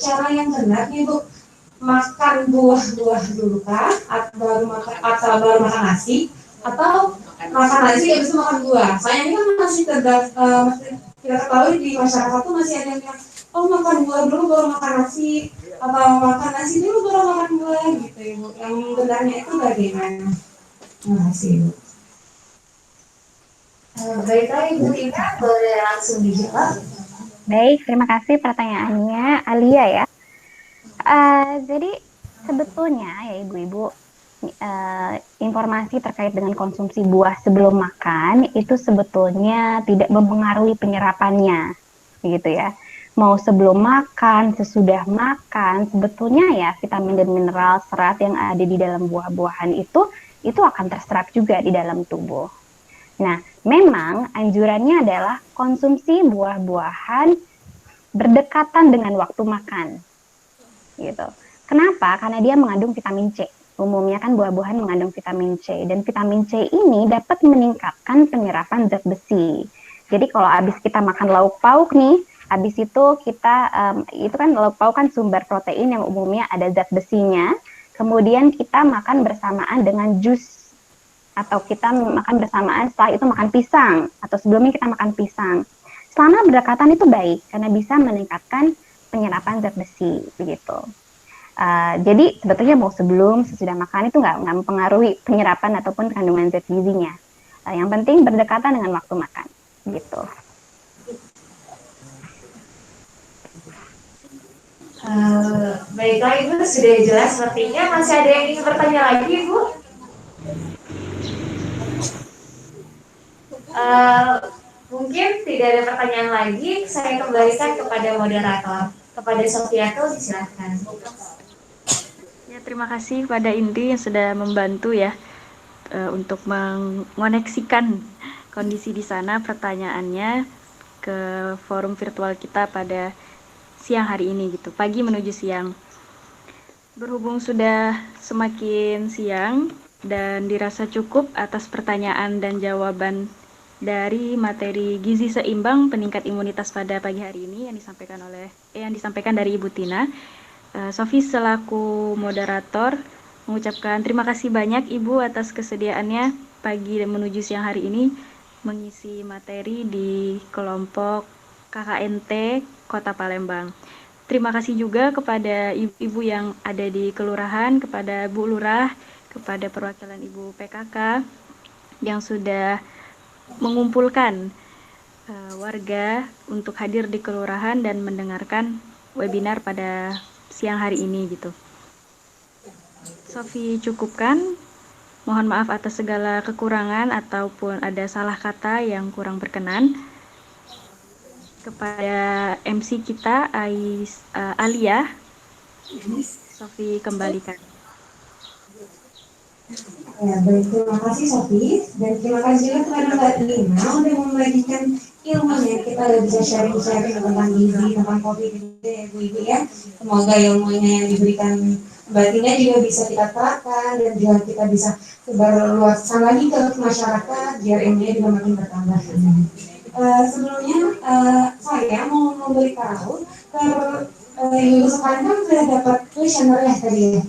cara yang benar nih Bu, makan buah-buah dulu kah, atau baru makan nasi, atau makan nasi habis itu makan buah? Saya ini kan masih kita ketahui di masyarakat tuh masih ada yang bilang, oh makan buah dulu baru makan nasi, atau makan nasi dulu baru makan buah gitu Ibu. Yang benarnya itu bagaimana? Terima kasih Ibu. Baiklah Ibu Tina, boleh langsung dijawab. Baik, terima kasih pertanyaannya Alia ya. Jadi sebetulnya ya ibu-ibu, informasi terkait dengan konsumsi buah sebelum makan itu sebetulnya tidak mempengaruhi penyerapannya, gitu ya. Mau sebelum makan, sesudah makan, sebetulnya ya vitamin dan mineral, serat yang ada di dalam buah-buahan itu akan terserap juga di dalam tubuh. Nah, memang anjurannya adalah konsumsi buah-buahan berdekatan dengan waktu makan. Gitu. Kenapa? Karena dia mengandung vitamin C. Umumnya kan buah-buahan mengandung vitamin C, dan vitamin C ini dapat meningkatkan penyerapan zat besi. Jadi kalau habis kita makan lauk pauk nih, habis itu kita itu kan lauk pauk kan sumber protein yang umumnya ada zat besinya. Kemudian kita makan bersamaan dengan jus, atau kita makan bersamaan setelah itu makan pisang, atau sebelumnya kita makan pisang. Selama berdekatan itu baik karena bisa meningkatkan penyerapan zat besi begitu. Jadi sebetulnya mau sebelum sesudah makan itu nggak mempengaruhi penyerapan ataupun kandungan zat gizinya. Yang penting berdekatan dengan waktu makan gitu. Baiklah Ibu, sudah jelas sepertinya. Masih ada yang ingin bertanya lagi Ibu? Mungkin tidak ada pertanyaan lagi. Saya kembalikan kepada moderator, kepada Sofiatul, silakan. Ya, terima kasih pada Indri yang sudah membantu ya untuk mengoneksikan kondisi di sana pertanyaannya ke forum virtual kita pada siang hari ini gitu, pagi menuju siang. Berhubung sudah semakin siang dan dirasa cukup atas pertanyaan dan jawaban dari materi gizi seimbang peningkat imunitas pada pagi hari ini yang disampaikan dari Ibu Tina. Sofi selaku moderator mengucapkan terima kasih banyak Ibu atas kesediaannya pagi dan menuju siang hari ini mengisi materi di kelompok KKNT Kota Palembang. Terima kasih juga kepada ibu-ibu yang ada di kelurahan, kepada Bu Lurah, kepada perwakilan Ibu PKK yang sudah mengumpulkan warga untuk hadir di kelurahan dan mendengarkan webinar pada siang hari ini gitu. Sofi cukupkan. Mohon maaf atas segala kekurangan ataupun ada salah kata yang kurang berkenan. Kepada MC kita Alia, Sofi kembalikan. Ya, baik, terima kasih Sofi, dan terima kasih juga kepada Mbak Lina udah membagikan ilmunya kita bisa sharing-sharing tentang gizi, tentang COVID gitu ya ibu-ibu ya. Semoga ilmunya yang diberikan Mbak Tina juga bisa kita terapkan dan juga kita bisa sebarluaskan lagi ke masyarakat biar ilmunya juga makin bertambah. Sebelumnya saya mau memberitahu ibu sekalian kan sudah dapat kuesioner ya tadi ya.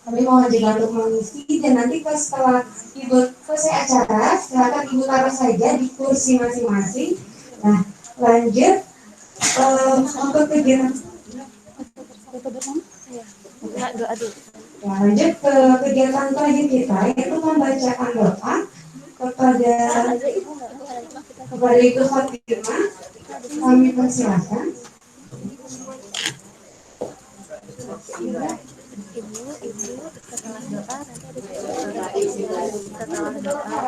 Kami mau juga untuk mengisi dan nanti setelah ibu selesai acara silakan ibu taruh saja di kursi masing-masing. Nah lanjut untuk kegiatan lanjut ke kegiatan terakhir kita yaitu membacakan doa kepada Ibu Fatimah. Kami persilakan. Ibu setelah doa nanti ada setelah doa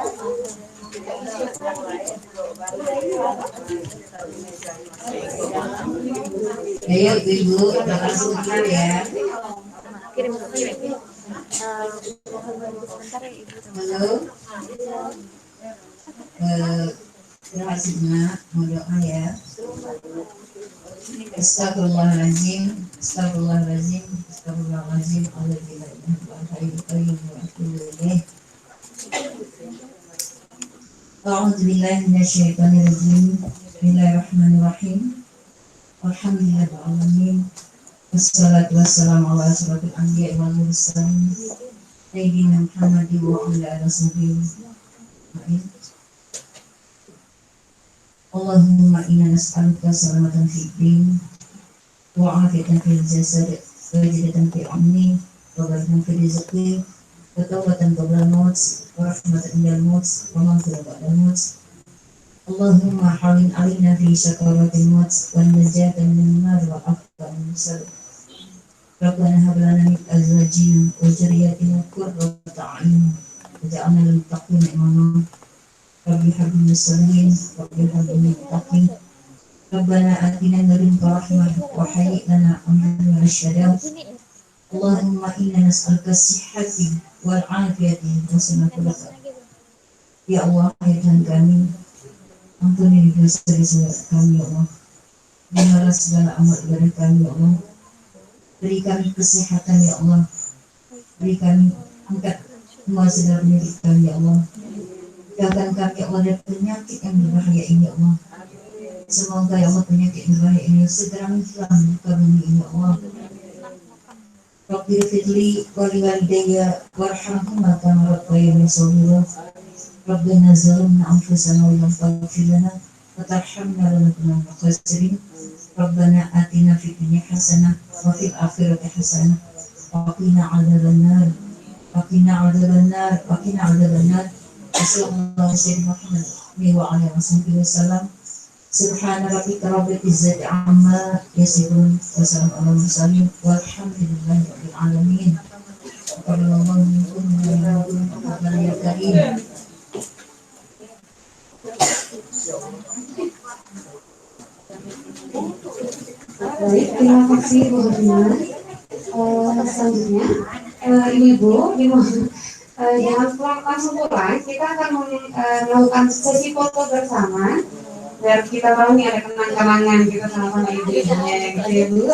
Ayo ibu, langsung ya. kirim mohon menunggu sebentar ya ibu. Halo. Terima mau doa ya. Astagfirullahaladzim, astagfirullahaladzim, astagfirullahaladzim. A'udzubillahi minasyaitonirrajim. Bismillahirrahmanirrahim. Alhamdulillahirabbil alamin. Wassalatu wassalamu ala asyrofil anbiya'i wal mursalin. Sayyidina Muhammadin wa ala alihi wasallam. Allahumma inna nas'aluka salamatan fid din wa afiyatan fil jasad wa hidayatan fil amni wa barakatan fil rizqi wa tawbatan qabla al-maut wa rahmatan indal maut wa maghfiratan ba'da al-maut. Allahumma hawin alaina fi sakaratil maut wa najatan minan nar wa afwan misal. Rabbana hab lana min azwajina wa dhurriyyatina qurrata a'yun waj'alna lil muttaqina imama. Rabbi habli salihin, Rabbi habli muttaqin. Rabbana atina min ladunka rahmah wa hayyi lana amrana rasyada. Allahumma inna nas'aluka as-sihhati wal 'afiyati wa husnul khuluq. Ya Allah, ya Tuhan kami, ampuni dosa-dosa kami ya Allah. Dengarlah segala amal ibadah kami ya Allah. Beri kami kesehatan ya Allah. Beri kami angkat semua segala penyakit kami ya Allah. Jauhkan kami ya Allah dari penyakit yang berbahaya ini ya Allah. Semoga ya Allah penyakit berbahaya ini segera hilang di bumi ini ya Allah. Rabbi fidli wali walidayya warhamhuma kama rabbayani shaghira. Rabbana zalamna anfusana wa lam taghfir lana wa tarhamna lanakunanna minal khasirin. Rabbana atina fid dunya hasanah wa fil akhirati hasanah wa qina adzabannar. Wa qina adzabannar. Wa qina adzabannar. Sallallahu alaihi wasallam. Subhana rabbika rabbil izzati amma yasifun wa salamun alal mursalin walhamdulillahi rabbil alamin. Qadallahu minkum wa ya karim. Baik, terima kasih Bu Fatimah. Selanjutnya ibu-ibu jangan langsung pulang, kita akan melakukan sesi foto bersama biar kita tahu nih ada kenang-kenangan kita sama ibu-ibunya gitu ya Bu.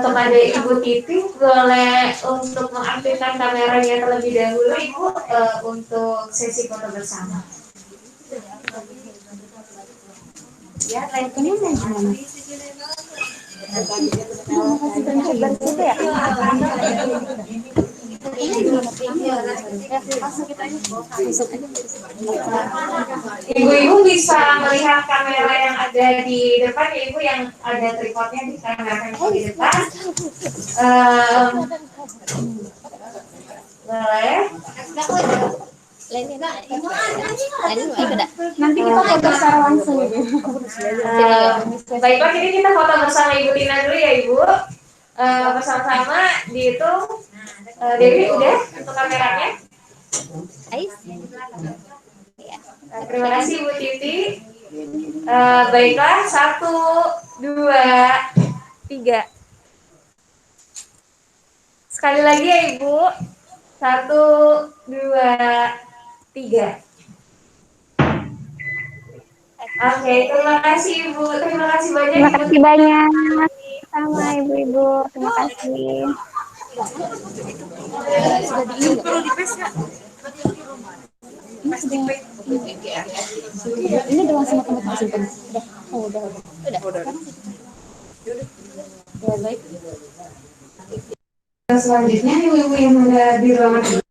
Kepada Ibu Titi boleh untuk mengaktifkan kameranya terlebih dahulu Ibu untuk sesi foto bersama. Ya, lainnya gimana? Ibu-ibu bisa melihat kamera yang ada di depan ya Ibu, yang ada tripodnya di kamera di depan. Boleh. Nanti kita foto secara langsung. Baiklah, ini kita foto bersama Ibu Tina dulu ya Ibu. Bersama-sama dihitung. Dewi udah untuk kameranya. Terima kasih Ibu Titi. Baiklah, 1, 2, 3. Sekali lagi ya Ibu. Satu, dua, tiga. Oke, terima kasih Ibu. Terima kasih banyak Terima Ibu. kasih banyak. Sama ibu-ibu. Terima kasih. Perlu dipes ya? Ini sudah ini udah langsung otomatis simpan. Udah. Oh, udah. Ya, baik. Selanjutnya ibu-ibu yang ada di ruangan ini.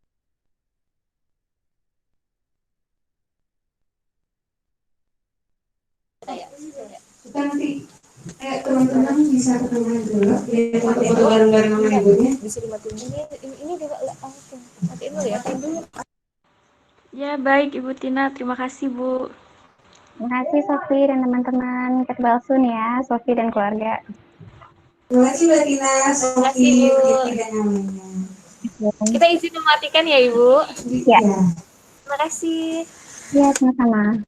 Kita nanti teman-teman bisa ketemu dulu lihat foto-foto bareng-bareng sama ibunya. Bisa dimatiin. Ini udah oke. Matiin dulu ya. Matiin dulu. Ya, baik Ibu Tina. Terima kasih, Bu. Terima kasih Sofi dan teman-teman Ketbal Sun ya, Sofi dan keluarga. Terima kasih Mbak Tina, Sofi, Ibu. Putri, dan yang lainnya. Kita izin mematikan ya Ibu. Ya. Ya. Terima kasih. Ya, sama-sama.